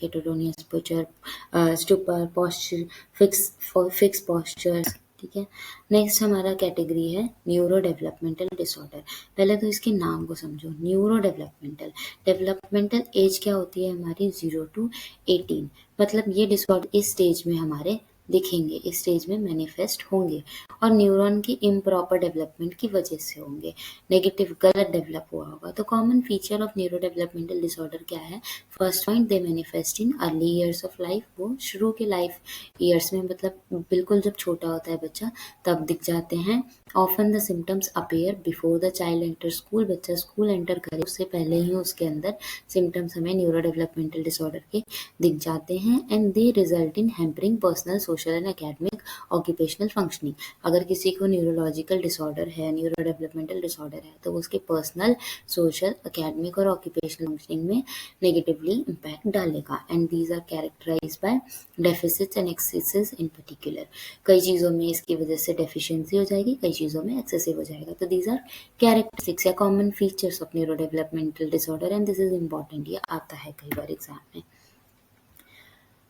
stupor, posture, fixed postures। ठीक है। नेक्स्ट हमारा कैटेगरी है न्यूरो डेवलपमेंटल डिसऑर्डर। पहले तो इसके नाम को समझो, न्यूरो डेवलपमेंटल। डेवलपमेंटल एज क्या होती है हमारी? 0 to 18। मतलब ये डिसऑर्डर इस स्टेज में हमारे दिखेंगे, इस स्टेज में मैनिफेस्ट होंगे और न्यूरॉन की इम्प्रॉपर डेवलपमेंट की वजह से होंगे, नेगेटिव गलत डेवलप हुआ होगा। तो common feature of neuro developmental disorder क्या है? First point, they manifest in early years of life. वो शुरू के लाइफ ईयर्स में, मतलब बिल्कुल जब छोटा होता है बच्चा तब दिख जाते हैं। Often the symptoms appear before the child enter school. बच्चा स्कूल एंटर करे उससे पहले ही उसके अंदर सिम्टम्स हमें न्यूरो डेवलपमेंटल डिसऑर्डर के दिख जाते हैं। And they result in hampering personal, social and academic occupational functioning. अगर किसी को न्यूरोलॉजिकल डिसऑर्डर है, न्यूरो डेवलपमेंटल डिसऑर्डर है, तो उसके पर्सनल, सोशल, एकेडमिक और ऑक्यूपेशनल फंक्शनिंग में नेगेटिवली इम्पैक्ट डालेगा। And these are characterized by deficits and excesses in particular. कई चीज़ों में इसकी वजह से डेफिशिएंसी हो जाएगी, कई चीज़ों में एक्सेसिव हो जाएगा। तो दीज आर कैरेक्टरिस्टिक्स या common features of neuro developmental disorder and this is important, ये आता है कई बार एग्जाम में।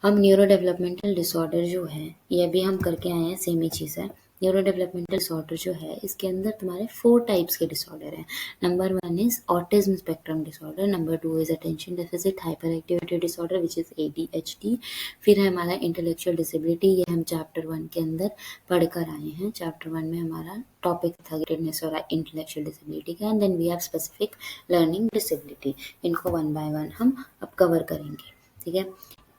अब न्यूरो डेवलपमेंटल डिसऑर्डर जो है ये भी हम करके आए हैं, सेम ही चीज़ है। न्यूरो डेवलपमेंटल डिसऑर्डर जो है इसके अंदर तुम्हारे 4 टाइप्स के डिसऑर्डर हैं। Number 1 is autism spectrum disorder, number 2 is attention deficit hyper activity disorder which is ADHD। फिर है हमारा इंटेलेक्चुअल डिसेबिलिटी, ये हम चैप्टर 1 के अंदर पढ़कर आए हैं। चैप्टर 1 में हमारा टॉपिक था गिटेडनेस और इंटेलेक्चुअल डिसेबिलिटी का। And then we have specific learning disability. इनको 1 by 1 हम अब कवर करेंगे। ठीक है।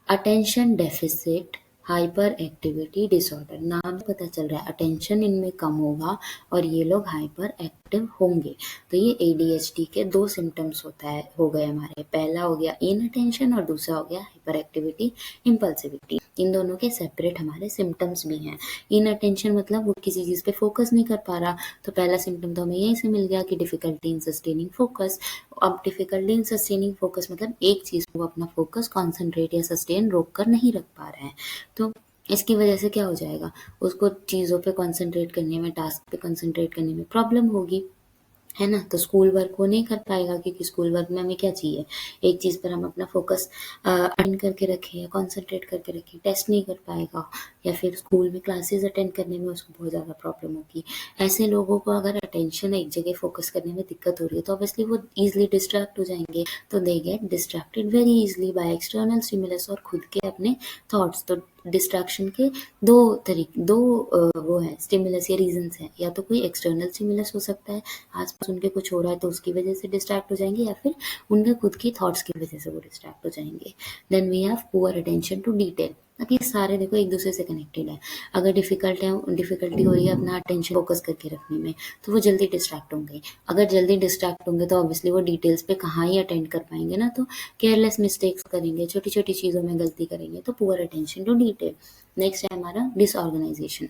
Attention deficit hyper activity disorder, नाम से पता चल रहा है अटेंशन इनमें कम होगा और ये लोग हाइपर एक्टिव होंगे। तो ये ADHD के 2 सिम्टम्स हो गए हमारे। पहला हो गया इन अटेंशन और दूसरा हो गया हाइपर एक्टिविटी इम्पल्सिविटी। इन दोनों के सेपरेट हमारे सिम्टम्स भी हैं। इन अटेंशन मतलब वो किसी चीज़ पे फोकस नहीं कर पा रहा, तो पहला सिम्टम तो हमें यहीं से मिल गया कि डिफिकल्टी इन सस्टेनिंग फोकस। अब डिफिकल्टी इन सस्टेनिंग फोकस मतलब एक चीज़ को अपना फोकस कॉन्सेंट्रेट या सस्टेन रोक कर नहीं रख पा रहे हैं। तो इसकी वजह से क्या हो जाएगा? उसको चीज़ों पे कॉन्सेंट्रेट करने में, टास्क पे कॉन्सेंट्रेट करने में प्रॉब्लम होगी, है ना? तो स्कूल वर्क वो नहीं कर पाएगा क्योंकि स्कूल वर्क में हमें क्या चाहिए? एक चीज़ पर हम अपना फोकस अटेंड करके रखें या कॉन्सेंट्रेट करके रखें, टेस्ट नहीं कर पाएगा। या फिर स्कूल में क्लासेस अटेंड करने में उसको बहुत ज़्यादा प्रॉब्लम होगी। ऐसे लोगों को अगर अटेंशन एक जगह फोकस करने में दिक्कत हो रही है तो ऑब्वियसली वो ईजिली डिस्ट्रैक्ट हो जाएंगे। तो they get distracted very easily by external stimulus और खुद के अपने थॉट्स। तो डिस्ट्रैक्शन के दो वो हैं स्टिमुलस या रीजंस हैं। या तो कोई एक्सटर्नल स्टिमुलस हो सकता है, आसपास उनके कुछ हो रहा है तो उसकी वजह से डिस्ट्रैक्ट हो जाएंगे, या फिर उनके खुद की थॉट्स की वजह से वो डिस्ट्रैक्ट हो जाएंगे। Then we have poor attention to detail. अब ये सारे देखो एक दूसरे से कनेक्टेड है। अगर डिफिकल्टी हो रही है अपना अटेंशन फोकस करके रखने में तो वो जल्दी डिस्ट्रैक्ट होंगे। अगर जल्दी डिस्ट्रैक्ट होंगे तो ऑब्वियसली वो डिटेल्स पे कहाँ ही अटेंड कर पाएंगे ना, तो केयरलेस मिस्टेक्स करेंगे, छोटी छोटी चीज़ों में गलती करेंगे। तो poor attention to detail. Next है हमारा डिसऑर्गेनाइजेशन।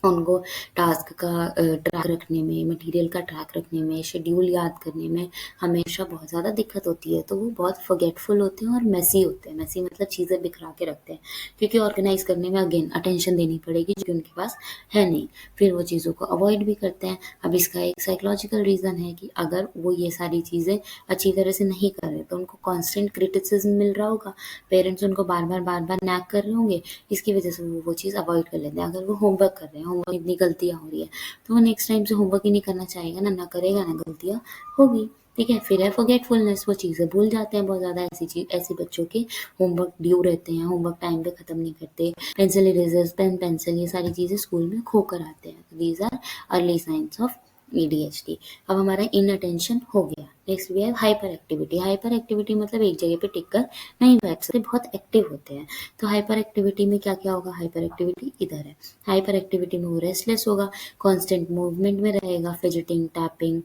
उनको टास्क का ट्रैक रखने में, मटेरियल का ट्रैक रखने में, शेड्यूल याद करने में हमेशा बहुत ज़्यादा दिक्कत होती है। तो वो बहुत फॉरगेटफुल होते हैं और मेसी होते हैं। मेसी मतलब चीज़ें बिखरा के रखते हैं, क्योंकि ऑर्गेनाइज करने में अगेन अटेंशन देनी पड़ेगी जो उनके पास है नहीं। फिर वो चीज़ों को अवॉइड भी करते हैं। अब इसका एक साइकोलॉजिकल रीज़न है कि अगर वो ये सारी चीज़ें अच्छी तरह से नहीं कर रहे तो उनको कॉन्स्टेंट क्रिटिसिज्म मिल रहा होगा, पेरेंट्स उनको बार बार नैग कर रहे होंगे, इसकी वजह से वो चीज़ अवॉइड कर लेते हैं। अगर वो होमवर्क कर रहे हैं, होमवर्क इतनी गलतियाँ हो रही है, तो वो नेक्स्ट टाइम से होमवर्क ही नहीं करना चाहेगा ना करेगा ना गलतियाँ होगी। ठीक है, फिर है फॉरगेटफुलनेस, वो चीज़ें भूल जाते हैं बहुत ज़्यादा। ऐसे बच्चों के होमवर्क ड्यू रहते हैं, होमवर्क टाइम पे ख़त्म नहीं करते, पेंसिल इरेजर्स, पेन पेंसिल ये सारी चीज़ें स्कूल में खो कर आते हैं। These are early signs of ADHD। अब हमारा इनअटेंशन हो गया। Next we have hyperactivity. Hyperactivity मतलब एक जगह पे टिक कर नहीं बैठ सकते, बहुत एक्टिव होते हैं। तो हाइपर एक्टिविटी में क्या क्या होगा? हाइपर एक्टिविटी इधर है। हाइपर एक्टिविटी में वो रेस्टलेस होगा, कांस्टेंट मूवमेंट में रहेगा, फिजिटिंग, टैपिंग,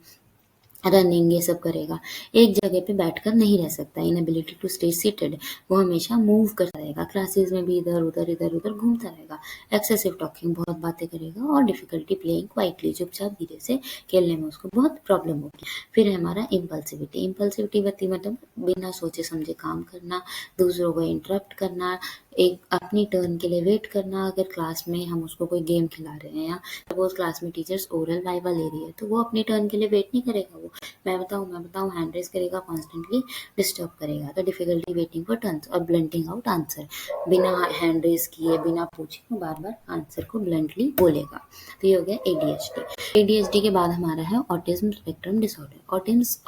रनिंग ये सब करेगा, एक जगह पे बैठकर नहीं रह सकता। इनएबिलिटी टू स्टे सीटेड, वो हमेशा मूव करता रहेगा, क्लासेस में भी इधर उधर घूमता रहेगा। एक्सेसिव टॉकिंग, बहुत बातें करेगा, और डिफिकल्टी प्लेइंग क्वाइटली, चुपचाप धीरे से खेलने में उसको बहुत प्रॉब्लम होगी। फिर है हमारा इम्पल्सिविटी। इम्पल्सिविटी मतलब बिना सोचे समझे काम करना, दूसरों को इंटरप्ट करना, एक अपनी टर्न के लिए वेट करना। अगर क्लास में हम उसको कोई गेम खिला रहे हैं या सपोज क्लास में टीचर्स ओरल वाइवा ले रही है, तो वो अपनी टर्न के लिए वेट नहीं करेगा, वो मैं बताऊँ हैंड रेस करेगा, कॉन्स्टेंटली डिस्टर्ब करेगा। तो डिफिकल्टी वेटिंग फॉर टर्न्स और ब्लंटिंग आउट आंसर, बिना हैंड रेस किए बिना पूछे वो बार बार आंसर को ब्लंटली बोलेगा। तो ये हो गया ADHD। ADHD के बाद हमारा है autism spectrum disorder.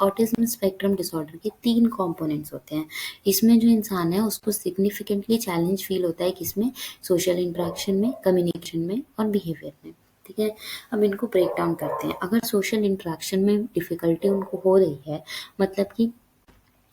Autism spectrum disorder के 3 कंपोनेंट्स होते हैं। इसमें जो इंसान है उसको सिग्निफिकेंटली चैलेंज फील होता है, किसमें? सोशल इंटरेक्शन में, कम्युनिकेशन में और बिहेवियर में। ठीक है, अब इनको ब्रेक डाउन करते हैं। अगर सोशल इंटरेक्शन में डिफ़िकल्टी उनको हो रही है, मतलब कि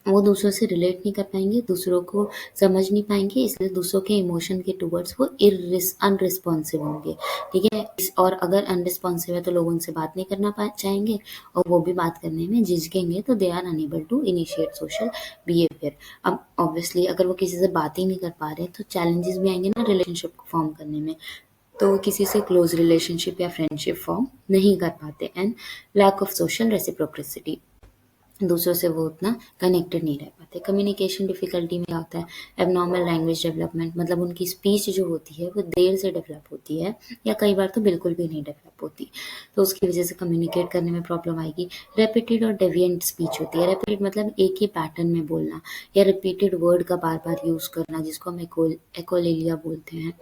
वो दूसरों से रिलेट नहीं कर पाएँगे, दूसरों को समझ नहीं पाएँगे, इसलिए दूसरों के इमोशन के टुवर्ड्स वो अनरिस्पॉन्सिव होंगे। ठीक है, और अगर अनरिस्पॉन्सिव है तो लोग उनसे बात नहीं करना चाहेंगे, और वो भी बात करने में झिझकेंगे, तो they are unable to initiate social behaviour. अब ऑब्वियसली अगर वो किसी से बात ही नहीं कर पा रहे, तो चैलेंजेस भी आएंगे ना रिलेशनशिप को फॉर्म करने में, तो वो किसी से क्लोज रिलेशनशिप या फ्रेंडशिप फॉर्म नहीं कर पाते। And lack of social reciprocity, दूसरों से वो उतना कनेक्टेड नहीं रह पाते। कम्युनिकेशन डिफ़िकल्टी में क्या होता है? एबनॉर्मल लैंग्वेज डेवलपमेंट, मतलब उनकी स्पीच जो होती है वो देर से डेवलप होती है, या कई बार तो बिल्कुल भी नहीं डेवलप होती, तो उसकी वजह से कम्युनिकेट करने में प्रॉब्लम आएगी। रेपिटेड और डेविएंट स्पीच होती है। रेपिटेड मतलब एक ही पैटर्न में बोलना, या रिपीटेड वर्ड का बार बार यूज़ करना, जिसको हम एकोलेलिया बोलते हैं।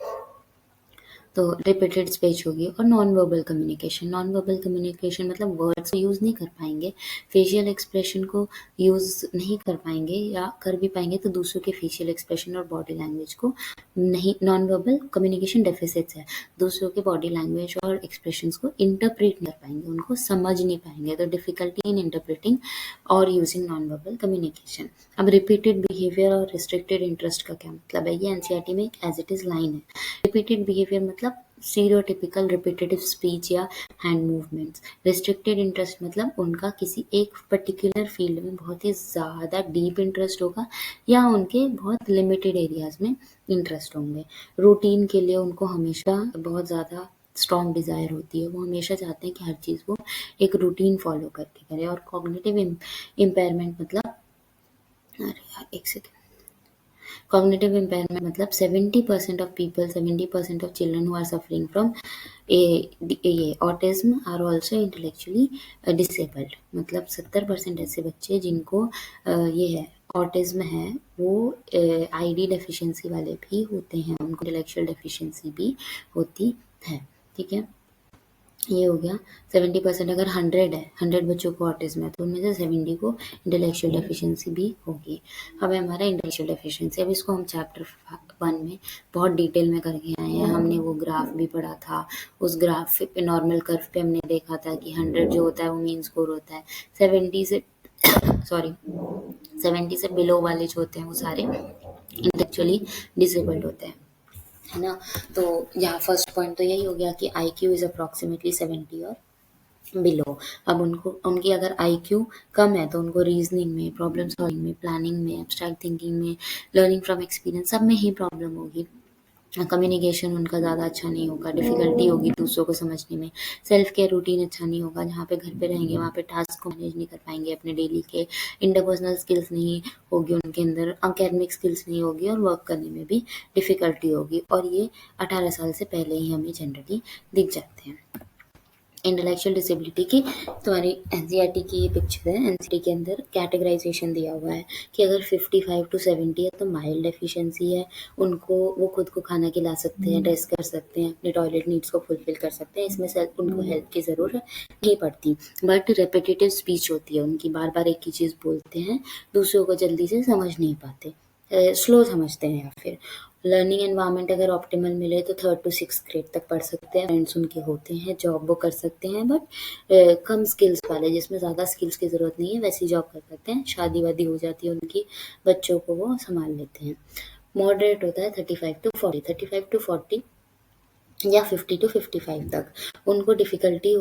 तो रिपीटेड स्पीच होगी। और non verbal communication. Non verbal communication मतलब वर्ड्स को यूज़ नहीं कर पाएंगे, फेशियल एक्सप्रेशन को यूज़ नहीं कर पाएंगे, या कर भी पाएंगे तो दूसरों के फेशियल एक्सप्रेशन और बॉडी लैंग्वेज को नहीं। नॉन वर्बल कम्युनिकेशन डेफिसिट्स है, दूसरों के बॉडी लैंग्वेज और एक्सप्रेशंस को इंटरप्रेट नहीं कर पाएंगे, उनको समझ नहीं पाएंगे, तो डिफिकल्टी इन इंटरप्रेटिंग और यूजिंग नॉन वर्बल कम्युनिकेशन। अब रिपीटेड बिहेवियर और रिस्ट्रिक्टेड इंटरेस्ट का क्या मतलब है? ये एनसीईआरटी में एक एज इट इज़ लाइन है। रिपीटेड बिहेवियर मतलब स्टीरियोटिपिकल रिपीटेटिव स्पीच या हैंड मूवमेंट्स। रिस्ट्रिक्टेड इंटरेस्ट मतलब उनका किसी एक पर्टिकुलर फील्ड में बहुत ही ज़्यादा डीप इंटरेस्ट होगा, या उनके बहुत लिमिटेड एरियाज में इंटरेस्ट होंगे। रूटीन के लिए उनको हमेशा बहुत ज़्यादा स्ट्रॉन्ग डिज़ायर होती है, वो हमेशा चाहते हैं कि हर चीज़ वो एक रूटीन फॉलो करके करें। और कॉग्निटिव इम्पेयरमेंट मतलब, अरे यार एक सेकेंड, cognitive impairment मतलब 70% of people, 70% of children who are suffering from autism are also intellectually disabled। मतलब 70% ऐसे बच्चे जिनको ये है ऑटिज्म है, वो आईडी डेफिशिएंसी वाले भी होते हैं, उनको इंटेलेक्चुअल डेफिशिएंसी भी होती है। ठीक है, ये हो गया 70%। अगर 100 है, 100 बच्चों को ऑटिज्म है, तो उनमें से 70 को इंटेलेक्चुअल डेफिशिएंसी भी होगी। अब है हमारा इंटेलेक्चुअल डेफिशिएंसी। अब इसको हम चैप्टर 1 में बहुत डिटेल में करके आए हैं। हमने वो ग्राफ भी पढ़ा था, उस ग्राफ पे नॉर्मल कर्व पे हमने देखा था कि 100 जो होता है वो मीन स्कोर होता है, 70 से सॉरी 70 से बिलो वाले जो होते हैं वो सारे इंटेलेक्चुअली डिसेबल्ड होते हैं, है ना। तो यहाँ फर्स्ट पॉइंट तो यही हो गया कि IQ इज़ अप्रॉक्सीमेटली 70 और बिलो। अब उनकी अगर IQ कम है तो उनको रीजनिंग में, प्रॉब्लम सॉल्विंग में, प्लानिंग में, एब्स्ट्रैक्ट थिंकिंग में, लर्निंग फ्रॉम एक्सपीरियंस, सब में ही प्रॉब्लम होगी। कम्युनिकेशन उनका ज़्यादा अच्छा नहीं होगा, डिफ़िकल्टी होगी दूसरों को समझने में। सेल्फ केयर रूटीन अच्छा नहीं होगा, जहाँ पे घर पे रहेंगे वहाँ पे टास्क को मैनेज नहीं कर पाएंगे अपने डेली के। इंटरपर्सनल स्किल्स नहीं होगी उनके अंदर, अकेडमिक स्किल्स नहीं होगी, और वर्क करने में भी डिफ़िकल्टी होगी। और ये 18 साल से पहले ही हमें जनरली दिख जाते हैं। इंटेलेक्चुअल डिसेबिलिटी की तुम्हारी एनसीईआरटी की ये पिक्चर है। एनसीईआरटी के अंदर कैटेगराइजेशन दिया हुआ है कि अगर 55 to 70 है तो माइल्ड डेफिशिएंसी है, उनको वो खुद को खाना खिला सकते हैं, ड्रेस कर सकते हैं, अपने टॉयलेट नीड्स को फुलफिल कर सकते हैं, इसमें उनको हेल्प की ज़रूरत नहीं पड़ती। बट रेपिटेटिव स्पीच होती है उनकी, बार बार एक ही चीज़ बोलते हैं, दूसरों को जल्दी से समझ नहीं पाते, स्लो समझते हैं। या फिर लर्निंग एनवायरनमेंट अगर ऑप्टिमल मिले तो 3rd to 6th ग्रेड तक पढ़ सकते हैं, फ्रेंड्स उनके होते हैं, जॉब वो कर सकते हैं, बट कम स्किल्स वाले जिसमें ज़्यादा स्किल्स की ज़रूरत नहीं है वैसी जॉब कर सकते हैं। शादी वादी हो जाती है उनकी, बच्चों को वो संभाल लेते हैं। मॉडरेट होता है 35 to 40 या 50 to 55 तक। उनको डिफ़िकल्टी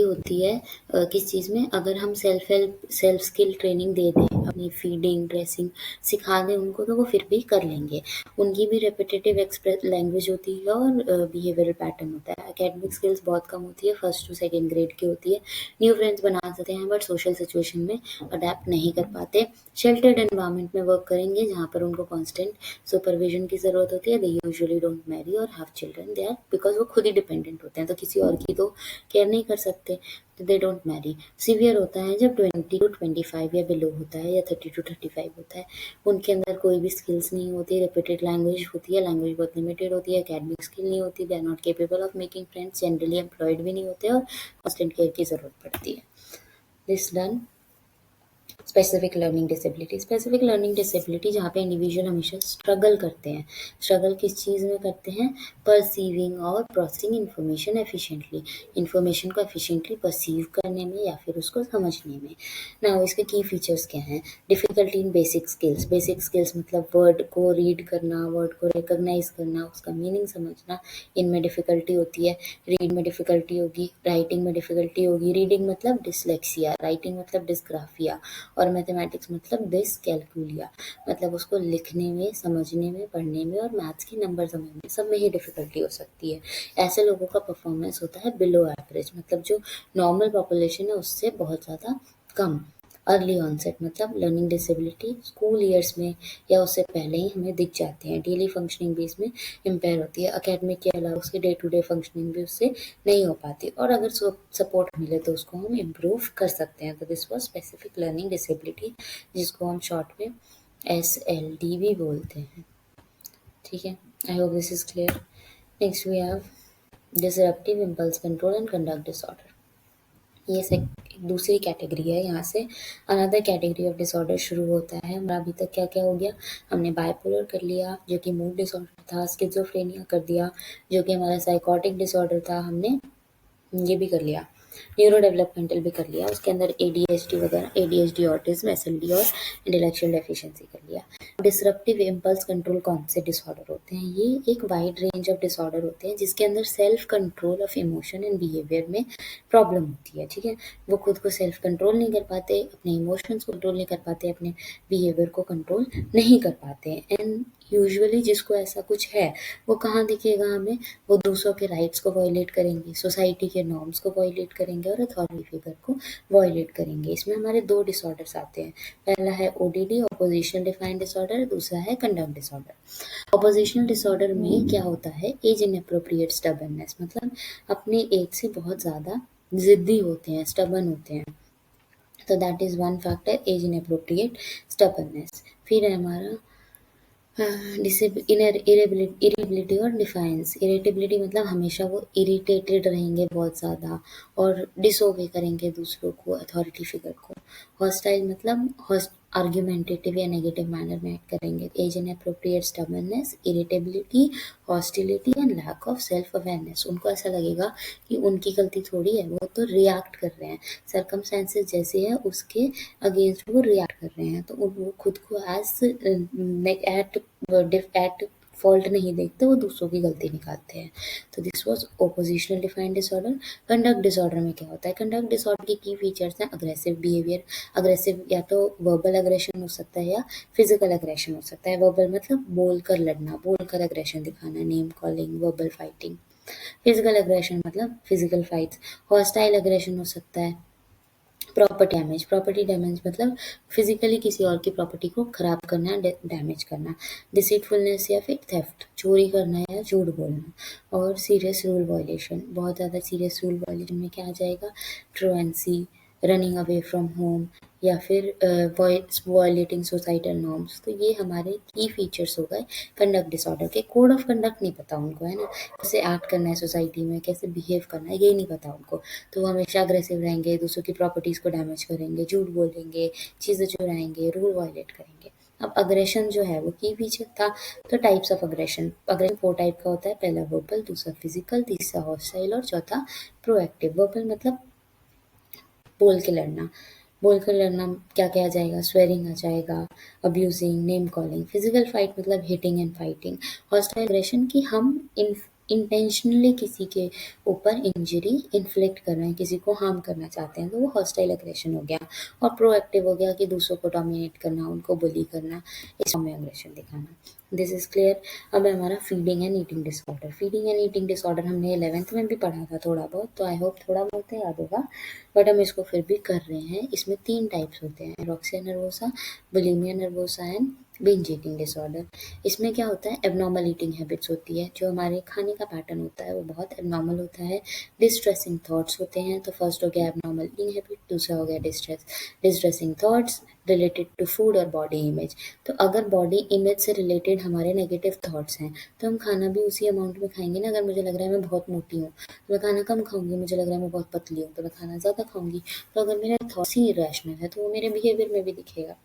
होती है किस चीज़ में, अगर हम सेल्फ स्किल ट्रेनिंग दे दें, अपनी फीडिंग, ड्रेसिंग सिखा दें उनको तो वो फिर भी कर लेंगे। उनकी भी रेपिटेटिव एक्सप्रेस लैंग्वेज होती है और बिहेवियरल पैटर्न होता है। एकेडमिक स्किल्स बहुत कम होती है, 1st to 2nd ग्रेड की होती है। न्यू फ्रेंड्स बना सकते हैं बट सोशल सिचुएशन में अडेप्ट नहीं कर पाते। शेल्टर्ड एनवायरनमेंट में वर्क करेंगे जहाँ पर उनको कांस्टेंट सुपरविजन की ज़रूरत होती है। दे यूजुअली डोंट मैरी और have children, they are because वो खुद ही डिपेंडेंट होते हैं, तो किसी और की तो केयर नहीं कर सकते, तो दे डोंट मैरी। सीवियर होता है जब 20 to 25 या बिलो होता है, या 30 to 35 होता है। उनके अंदर कोई भी स्किल्स नहीं होती, रिपीटेड लैंग्वेज होती है, लैंग्वेज बहुत लिमिटेड होती है, एकेडमिक स्किल नहीं होती, they are not capable of making friends, generally employed भी नहीं होते और कॉन्स्टेंट केयर की ज़रूरत पड़ती है। This done specific learning disability जहाँ पे इंडिविजुअल हमेशा स्ट्रगल करते हैं। स्ट्रगल किस चीज़ में करते हैं? परसीविंग और प्रोसेसिंग इन्फॉर्मेशन एफिशिएंटली, इन्फॉर्मेशन को एफिशिएंटली परसीव करने में या फिर उसको समझने में। नाउ इसके की फीचर्स क्या हैं? डिफ़िकल्टी इन बेसिक स्किल्स मतलब वर्ड को रीड करना, वर्ड को रिकॉग्नाइज करना, उसका मीनिंग समझना, इनमें डिफ़िकल्टी होती है। रीड में डिफ़िकल्टी होगी, राइटिंग में डिफ़िकल्टी होगी। रीडिंग मतलब डिसलेक्सिया, राइटिंग मतलब डिस्ग्राफिया, और मैथमेटिक्स मतलब डिसकैल्कुलिया, मतलब उसको लिखने में, समझने में, पढ़ने में और मैथ्स के नंबर समझने सब में ही डिफ़िकल्टी हो सकती है। ऐसे लोगों का परफॉर्मेंस होता है बिलो एवरेज, मतलब जो नॉर्मल पॉपुलेशन है उससे बहुत ज़्यादा कम। अर्ली ऑनसेट मतलब लर्निंग डिसेबिलिटी स्कूल ईयर्स में या उससे पहले ही हमें दिख जाते हैं। डेली फंक्शनिंग भी इसमें इम्पेयर होती है, अकेडमिक के अलावा उसकी डे टू डे फंक्शनिंग भी उससे नहीं हो पाती, और अगर सपोर्ट मिले तो उसको हम इम्प्रूव कर सकते हैं। तो this was specific learning disability, जिसको हम शॉर्ट में SLD भी बोलते हैं। ठीक है, I hope this is clear. Next we have disruptive impulse control and conduct disorder. ये दूसरी कैटेगरी है। यहाँ से अनदर कैटेगरी ऑफ डिसऑर्डर शुरू होता है। हमारा अभी तक क्या क्या हो गया? हमने बाइपोलर कर लिया जो कि मूड डिसऑर्डर था, स्किज़ोफ्रेनिया कर दिया जो कि हमारा साइकोटिक डिसऑर्डर था, हमने ये भी कर लिया, न्यूरो डेवलपमेंटल भी कर लिया, उसके अंदर ADHD वगैरह, ADHD, ऑटिज्म, SLD और इंटेलेक्चुअल डेफिशिएंसी कर लिया। डिसरप्टिव इम्पल्स कंट्रोल कौन से डिसऑर्डर होते हैं? ये एक वाइड रेंज ऑफ डिसऑर्डर होते हैं जिसके अंदर self control of emotion and behaviour में प्रॉब्लम होती है। ठीक है, वो खुद को सेल्फ कंट्रोल नहीं कर पाते, अपने इमोशंस को कंट्रोल नहीं कर पाते, अपने बिहेवियर को कंट्रोल नहीं कर पाते। एंड यूजुअली जिसको ऐसा कुछ है वो कहाँ दिखेगा हमें? वो दूसरों के राइट्स को वायलेट करेंगे, सोसाइटी के नॉर्म्स को वायलेट करेंगे और अथॉरिटी फिगर को वायलेट करेंगे। इसमें हमारे 2 डिसऑर्डर्स आते हैं। पहला है ODD, ऑपोजिशनल डिफाइंड डिसऑर्डर, दूसरा है कंडक्ट डिसऑर्डर। ऑपोजिशनल डिसऑर्डर में क्या होता है? एज इनएप्रोप्रिएट स्टबर्ननेस, मतलब अपने एज से बहुत ज़्यादा ज़िद्दी होते हैं, स्टबर्न होते हैं, तो that is one factor, as inappropriate stubbornness. फिर है हमारा इरेबिलिटी और डिफाइंस। इरिटेबिलिटी मतलब हमेशा वो इरिटेटेड रहेंगे बहुत ज़्यादा और डिसओबे करेंगे दूसरों को, अथॉरिटी फिगर को। हॉस्टाइल मतलब आर्ग्यूमेंटेटिव या नेगेटिव मैनर में एक्ट करेंगे। Age inappropriate stubbornness, irritability, hostility and lack of self awareness. उनको ऐसा लगेगा कि उनकी गलती थोड़ी है, वो तो रिएक्ट कर रहे हैं, सरकमस्टेंसेस जैसे है उसके अगेंस्ट वो रिएक्ट कर रहे हैं, तो वो खुद को एट फॉल्ट नहीं देखते, वो दूसरों की गलती निकालते हैं। तो this was oppositional defiant disorder. Conduct disorder में क्या होता है? कंडक्ट डिसऑर्डर की फीचर्स हैं अग्रेसिव बिहेवियर। अग्रेसिव या तो वर्बल अग्रेशन हो सकता है या फिजिकल अग्रेशन हो सकता है। वर्बल मतलब बोलकर लड़ना, बोलकर अग्रेशन दिखाना, name calling, verbal fighting. Physical aggression मतलब फिजिकल फाइट्स। हॉस्टाइल अग्रेशन हो सकता है प्रॉपर्टी डैमेज मतलब फिजिकली किसी और की प्रॉपर्टी को खराब करना, डैमेज करना। डिसीटफुलनेस या फिर थेफ्ट, चोरी करना या झूठ बोलना। और सीरियस रूल वायलेशन, बहुत ज़्यादा सीरियस रूल वायलेशन में क्या आ जाएगा, ट्रुएंसी, रनिंग अवे फ्रॉम होम, या फिर वायलेटिंग सोसाइटल नॉर्म्स। तो ये हमारे की फीचर्स हो गए कंडक्ट डिसऑर्डर के। कोड ऑफ कंडक्ट नहीं पता उनको, है ना, कैसे एक्ट करना है सोसाइटी में, कैसे बिहेव करना है, ये नहीं पता उनको। तो वो हमेशा अग्रेसिव रहेंगे, दूसरों की प्रॉपर्टीज़ को डैमेज करेंगे, झूठ बोलेंगे, चीज़ें चुराएंगे, रूल वायलेट करेंगे। अब अग्रेशन जो है वो की फीचर था। तो types of aggression, aggression 4 type का होता है। पहला वर्बल, दूसरा फिजिकल, तीसरा हॉस्टाइल और चौथा प्रोएक्टिव। वर्बल मतलब बोल के लड़ना। बोल कर लड़ना क्या क्या आ जाएगा, स्वेरिंग आ जाएगा, abusing, name calling. Physical fight मतलब hitting and fighting. Hostile aggression कि हम इंटेंशनली किसी के ऊपर इंजरी इन्फ्लिक्ट कर रहे हैं, किसी को हार्म करना चाहते हैं, तो वो हॉस्टाइल एग्रेशन हो गया। और प्रोएक्टिव हो गया कि दूसरों को डोमिनेट करना, उनको बुली करना, इस फॉर्म में एग्रेशन दिखाना। This is clear. अब है हमारा feeding and eating disorder. Feeding and eating disorder हमने 11th में भी पढ़ा था थोड़ा बहुत, तो आई होप थोड़ा बहुत तो याद होगा, बट हम इसको फिर भी कर रहे हैं। इसमें 3 टाइप्स होते हैं, anorexia nervosa, bulimia nervosa and binge eating disorder. इसमें क्या होता है, एबनॉर्मल ईटिंग हैबिट्स होती है, जो हमारे खाने का पैटर्न होता है वो बहुत एबनॉर्मल होता है। डिस्ट्रेसिंग थॉट्स होते हैं। तो फर्स्ट हो गया एबनॉर्मल ईटिंग हैबिट, दूसरा हो गया distressing thoughts related to food और बॉडी इमेज। तो अगर बॉडी इमेज से रिलेटेड हमारे नेगेटिव थॉट्स हैं, तो हम खाना भी उसी अमाउंट में खाएंगे ना। अगर मुझे लग रहा है मैं बहुत मोटी हूँ तो मैं खाना कम खाऊंगी, मुझे लग रहा है मैं बहुत पतली हूँ तो मैं खाना ज़्यादा खाऊंगी। तो अगर मेरा थॉट्स ही इरेशनल है तो वो मेरे बिहेवियर में भी दिखेगा।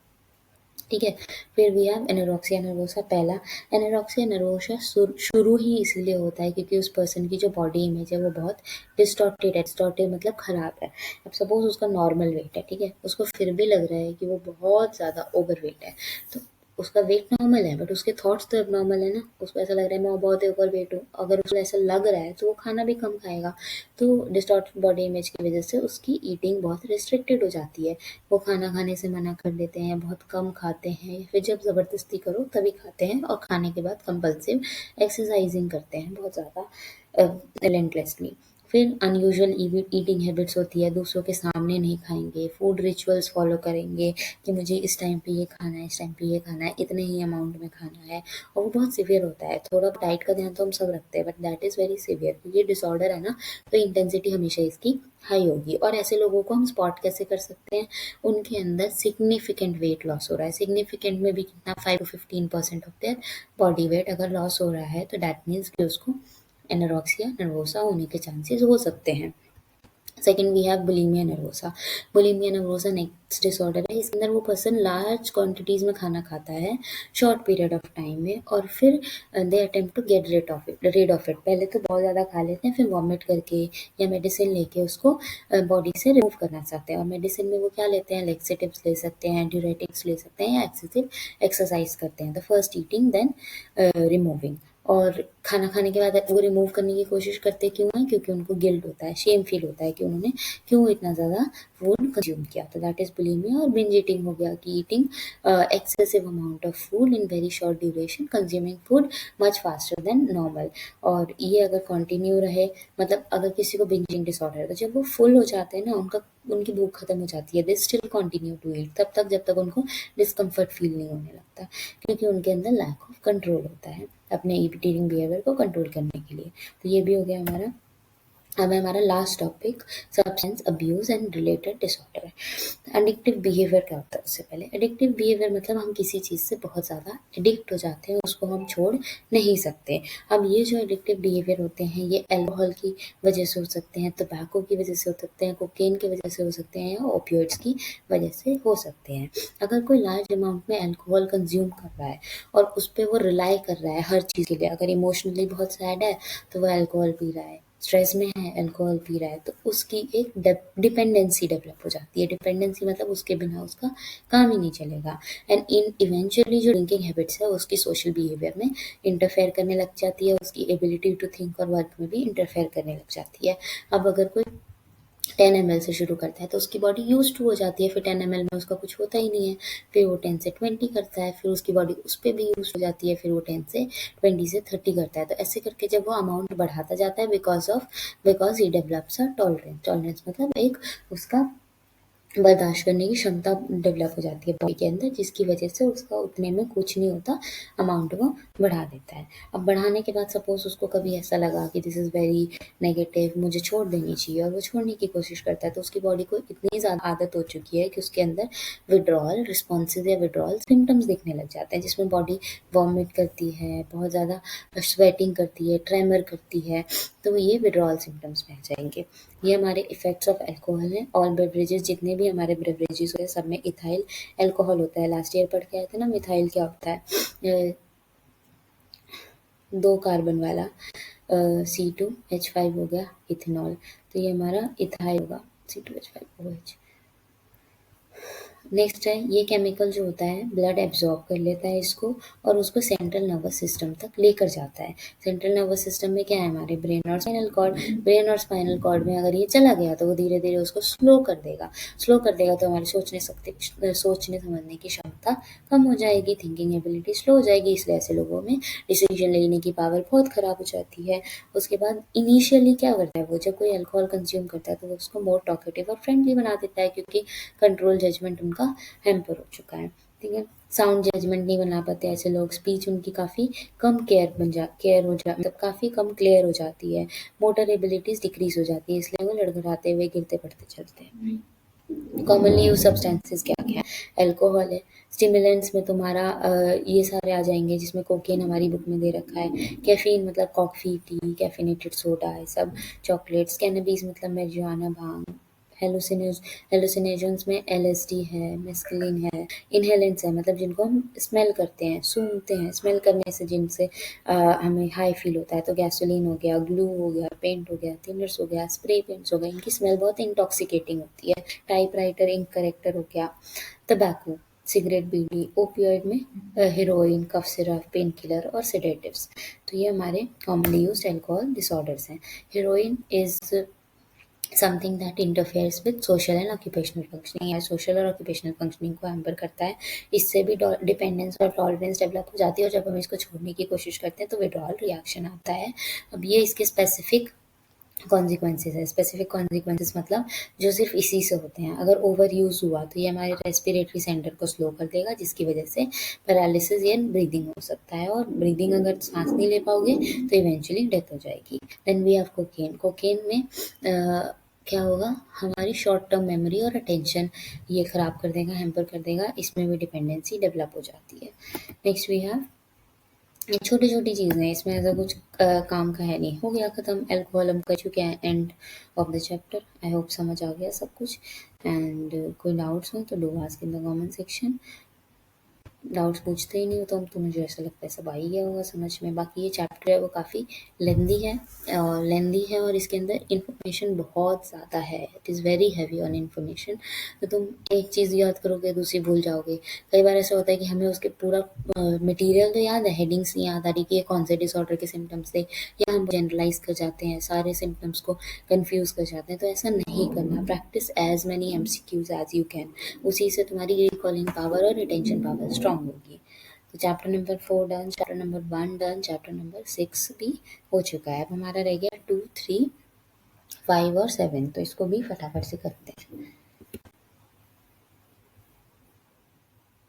ठीक है। फिर भी आप एनोरेक्सिया नर्वोसा पहला। एनोरेक्सिया नर्वोसा शुरू ही इसलिए होता है क्योंकि उस पर्सन की जो बॉडी इमेज है वो बहुत डिस्टॉर्टेड है। डिस्टॉर्टेड मतलब खराब है। अब सपोज उसका नॉर्मल वेट है, ठीक है, उसको फिर भी लग रहा है कि वो बहुत ज़्यादा ओवर वेट है। तो उसका वेट नॉर्मल है बट उसके थॉट्स तो एबनॉर्मल है ना। उसको ऐसा लग रहा है मैं बहुत ओवर वेट हूँ। अगर उसको ऐसा लग रहा है तो वो खाना भी कम खाएगा। तो डिस्टॉर्टेड बॉडी इमेज की वजह से उसकी ईटिंग बहुत रिस्ट्रिक्टेड हो जाती है। वो खाना खाने से मना कर देते हैं, बहुत कम खाते हैं, या फिर जब ज़बरदस्ती करो तभी खाते हैं। और खाने के बाद कंपल्सिव एक्सरसाइजिंग करते हैं बहुत ज़्यादा रिलेंटलेसली। फिर अनयूजुअल ईटिंग हैबिट्स होती है, दूसरों के सामने नहीं खाएंगे, फूड रिचुअल्स फॉलो करेंगे कि मुझे इस टाइम पे ये खाना है, इस टाइम पे ये खाना है, इतने ही अमाउंट में खाना है। और वो बहुत सीवियर होता है। थोड़ा डाइट का ध्यान तो हम सब रखते हैं but that is very severe. ये डिसऑर्डर है ना, तो इंटेंसिटी हमेशा इसकी हाई होगी। और ऐसे लोगों को हम स्पॉट कैसे कर सकते हैं, उनके अंदर सिग्निफिकेंट वेट लॉस हो रहा है। सिग्निफिकेंट में भी कितना, 5 to 15% of their body weight अगर लॉस हो रहा है तो दैट मीन्स कि उसको एनोरेक्सिया नर्वोसा होने के चांसेस हो सकते हैं। Second we have bulimia nervosa. Bulimia nervosa next disorder है। इसके अंदर वो पर्सन लार्ज क्वांटिटीज में खाना खाता है शॉर्ट पीरियड ऑफ टाइम में, और फिर they attempt to get rid of it. पहले तो बहुत ज़्यादा खा लेते हैं, फिर वॉमिट करके या मेडिसिन लेके उसको बॉडी से रिमूव करना चाहते हैं। और मेडिसिन में वो क्या लेते हैं, लेक्सेटिव्स ले सकते हैं, ड्यूरेटिक्स ले सकते हैं, या एक्सेसिव एक्सरसाइज करते हैं। The first eating then removing. और खाना खाने के बाद वो रिमूव करने की कोशिश करते क्यों हैं, क्योंकि उनको गिल्ट होता है, शेम फील होता है कि उन्होंने क्यों इतना ज़्यादा फूड कंज्यूम किया। तो दैट इज़ बुलिमिया। और बिंज ईटिंग हो गया कि eating excessive amount of food in very short duration, consuming food much faster than normal. और ये अगर कंटिन्यू रहे, मतलब अगर किसी को बिंजिंग डिसऑर्डर है तो जब वो फुल हो जाते हैं ना, उनकी भूख खत्म हो जाती है, they still continue to eat तब तक जब तक उनको डिस्कम्फर्ट फील नहीं होने लगता, क्योंकि उनके अंदर लैक ऑफ कंट्रोल होता है अपने ईटिंग बिहेवियर को कंट्रोल करने के लिए। तो ये भी हो गया हमारा। अब है हमारा last topic, substance abuse and related disorder. Addictive behaviour क्या होता है, उससे पहले एडिक्टिव बिहेवियर मतलब हम किसी चीज़ से बहुत ज़्यादा एडिक्ट हो जाते हैं, उसको हम छोड़ नहीं सकते। अब ये जो एडिक्टिव बिहेवियर होते हैं ये अल्कोहल की वजह से हो सकते हैं, टोबैको की वजह से हो सकते हैं, कोकेन की वजह से हो सकते हैं, या ओपियोइड्स की वजह से हो सकते हैं। अगर कोई लार्ज अमाउंट में अल्कोहल कंज्यूम कर रहा है और उस पर वो रिलाई कर रहा है हर चीज़ के लिए, अगर इमोशनली बहुत सैड है तो वो अल्कोहल पी रहा है, स्ट्रेस में है अल्कोहल पी रहा है, तो उसकी एक डिपेंडेंसी डेवलप हो जाती है। डिपेंडेंसी मतलब उसके बिना उसका काम ही नहीं चलेगा। एंड इन इवेंचुअली जो ड्रिंकिंग हैबिट्स है उसकी सोशल बिहेवियर में इंटरफेयर करने लग जाती है, उसकी एबिलिटी टू थिंक और वर्क में भी इंटरफेयर करने लग जाती है। अब अगर कोई 10 ml से शुरू करता है तो उसकी बॉडी यूज टू हो जाती है, फिर 10 ml में उसका कुछ होता ही नहीं है, फिर वो 10 से 20 करता है, फिर उसकी बॉडी उस पर भी यूज हो जाती है, फिर वो 20 से 30 करता है। तो ऐसे करके जब वो अमाउंट बढ़ाता जाता है because he develops a tolerance. Tolerance मतलब एक उसका बर्दाश्त करने की क्षमता डेवलप हो जाती है बॉडी के अंदर, जिसकी वजह से उसका उतने में कुछ नहीं होता, अमाउंट वो बढ़ा देता है। अब बढ़ाने के बाद सपोज़ उसको कभी ऐसा लगा कि दिस इज़ वेरी नेगेटिव, मुझे छोड़ देनी चाहिए, और वो छोड़ने की कोशिश करता है, तो उसकी बॉडी को इतनी ज़्यादा आदत हो चुकी है कि उसके अंदर विड्रॉल रिस्पॉन्सेज या विड्रॉल सिम्टम्स दिखने लग जाते हैं, जिसमें बॉडी वॉमिट करती है, बहुत ज़्यादा स्वेटिंग करती है, ट्रेमर करती है, तो ये विड्रॉल सिम्टम्स में आ जाएंगे। ये हमारे इफ़ेक्ट्स ऑफ अल्कोहल हैं। ऑल बेवरेजेस, जितने भी हमारे बेवरेजेस होते हैं, सब में इथाइल अल्कोहल होता है। लास्ट ईयर पढ़ के आए थे ना मिथाइल क्या होता है, 2 कार्बन वाला C2H5 हो गया इथेनॉल, तो ये हमारा इथाइल होगा C2H5OH। नेक्स्ट है, ये केमिकल जो होता है ब्लड एब्जॉर्ब कर लेता है इसको, और उसको सेंट्रल नर्वस सिस्टम तक लेकर जाता है। सेंट्रल नर्वस सिस्टम में क्या है, हमारे ब्रेन और स्पाइनल कॉर्ड। ब्रेन और स्पाइनल कॉर्ड में अगर ये चला गया तो वो धीरे धीरे उसको स्लो कर देगा। स्लो कर देगा तो हमारी सोचने समझने की क्षमता कम हो जाएगी, थिंकिंग एबिलिटी स्लो हो जाएगी, इसलिए ऐसे लोगों में डिसीजन लेने की पावर बहुत ख़राब हो जाती है। उसके बाद इनिशियली क्या करता है वो, जब कोई अल्कोहल कंज्यूम करता है तो वो उसको मोर टॉकेटिव और फ्रेंडली बना देता है, क्योंकि कंट्रोल जजमेंट उनका हैम्पर हो चुका है। ठीक है, साउंड जजमेंट नहीं बना पाते ऐसे लोग, स्पीच उनकी काफ़ी कम केयर हो जा मतलब काफ़ी कम क्लियर हो जाती है, मोटर एबिलिटीज़ डिक्रीज हो जाती है, इसलिए वो लड़खड़ाते हुए गिरते पड़ते चलते हैं। कॉमनली यूज सब्सटेंसेस क्या क्या है, अल्कोहल है। स्टिमुलेंट्स में तुम्हारा ये सारे आ जाएंगे, जिसमें कोकेन हमारी बुक में दे रखा है, कैफीन मतलब कॉफ़ी, टी, कैफिनेटेड सोडा, है सब, चॉकलेट्स, कैनबीज मतलब marijuana भांग, हेलुसिनेशंस में LSD है, मेस्कलिन है, इनहेलेंट्स है मतलब जिनको हम स्मेल करते हैं, सूंघते हैं, स्मेल करने से जिनसे हमें हाई फील होता है, तो गैसोलीन हो गया, ग्लू हो गया, पेंट हो गया, थिनर्स हो गया, स्प्रे पेंट्स हो गए, इनकी स्मेल बहुत इंटॉक्सिकेटिंग होती है। टाइपराइटर, इंक करेक्टर हो गया, टबैको, सिगरेट, बीड़ी, ओपियोइड में heroin, cough syrup, pain killer और सेडेटिव्स। तो ये हमारे कॉमनली यूज्ड अल्कोहल डिसऑर्डर्स हैं। Heroin is something that interferes with social and occupational functioning, या सोशल और ऑक्यूपेशनल फंक्शनिंग को हैम्पर करता है। इससे भी डिपेंडेंस और टॉलरेंस डेवलप हो जाती है, और जब हम इसको छोड़ने की कोशिश करते हैं तो विड्रॉल रिएक्शन आता है। अब ये इसके स्पेसिफिक कॉन्सिक्वेंसेस है। स्पेसिफिक कॉन्सिक्वेंसेस मतलब जो सिर्फ इसी से होते हैं। अगर ओवर यूज हुआ तो ये हमारे रेस्पिरेटरी सेंटर को स्लो कर देगा, जिसकी वजह से पैरालिसिस या ब्रीदिंग हो सकता है, और ब्रीदिंग अगर सांस नहीं ले पाओगे तो इवेंचुअली डेथ हो जाएगी। Then we have cocaine. Cocaine में क्या होगा, हमारी शॉर्ट टर्म मेमोरी और अटेंशन ये ख़राब कर देगा, हैम्पर कर देगा, इसमें भी डिपेंडेंसी डेवलप हो जाती है। नेक्स्ट वी हैव, ये छोटी-छोटी चीज़ें हैं, इसमें ऐसा कुछ काम का है नहीं। हो गया ख़त्म, अल्कोहल हम कर चुके हैं, end of the chapter. I hope समझ आ गया सब कुछ, एंड कोई डाउट्स हो तो do ask in the comment section. Doubts पूछते ही नहीं हो तो मुझे ऐसा लगता है सब आ ही गया होगा समझ में। बाकी ये चैप्टर है वो काफ़ी लेंदी है और इसके अंदर इन्फॉर्मेशन बहुत ज़्यादा है। It is very heavy on information. तो तुम एक चीज़ याद करोगे दूसरी भूल जाओगे। कई बार ऐसा होता है कि हमें उसके पूरा मटेरियल तो याद है, हेडिंग्स नहीं याद आ रही कि ये कौन से डिसऑर्डर के सिम्टम्स थे, या हम जनरलाइज कर जाते हैं, सारे सिम्टम्स को कन्फ्यूज़ कर जाते हैं। तो ऐसा नहीं करना। Practice as many MCQs as you can. उसी से तुम्हारी रिकॉलिंग पावर और रिटेंशन पावर स्ट्रांग होगी। तो chapter number 4 done, chapter number 1 done, chapter number 6 भी हो चुका है। अब हमारा रह गया 2, 3, 5 और 7, तो इसको भी फटाफट से करते हैं।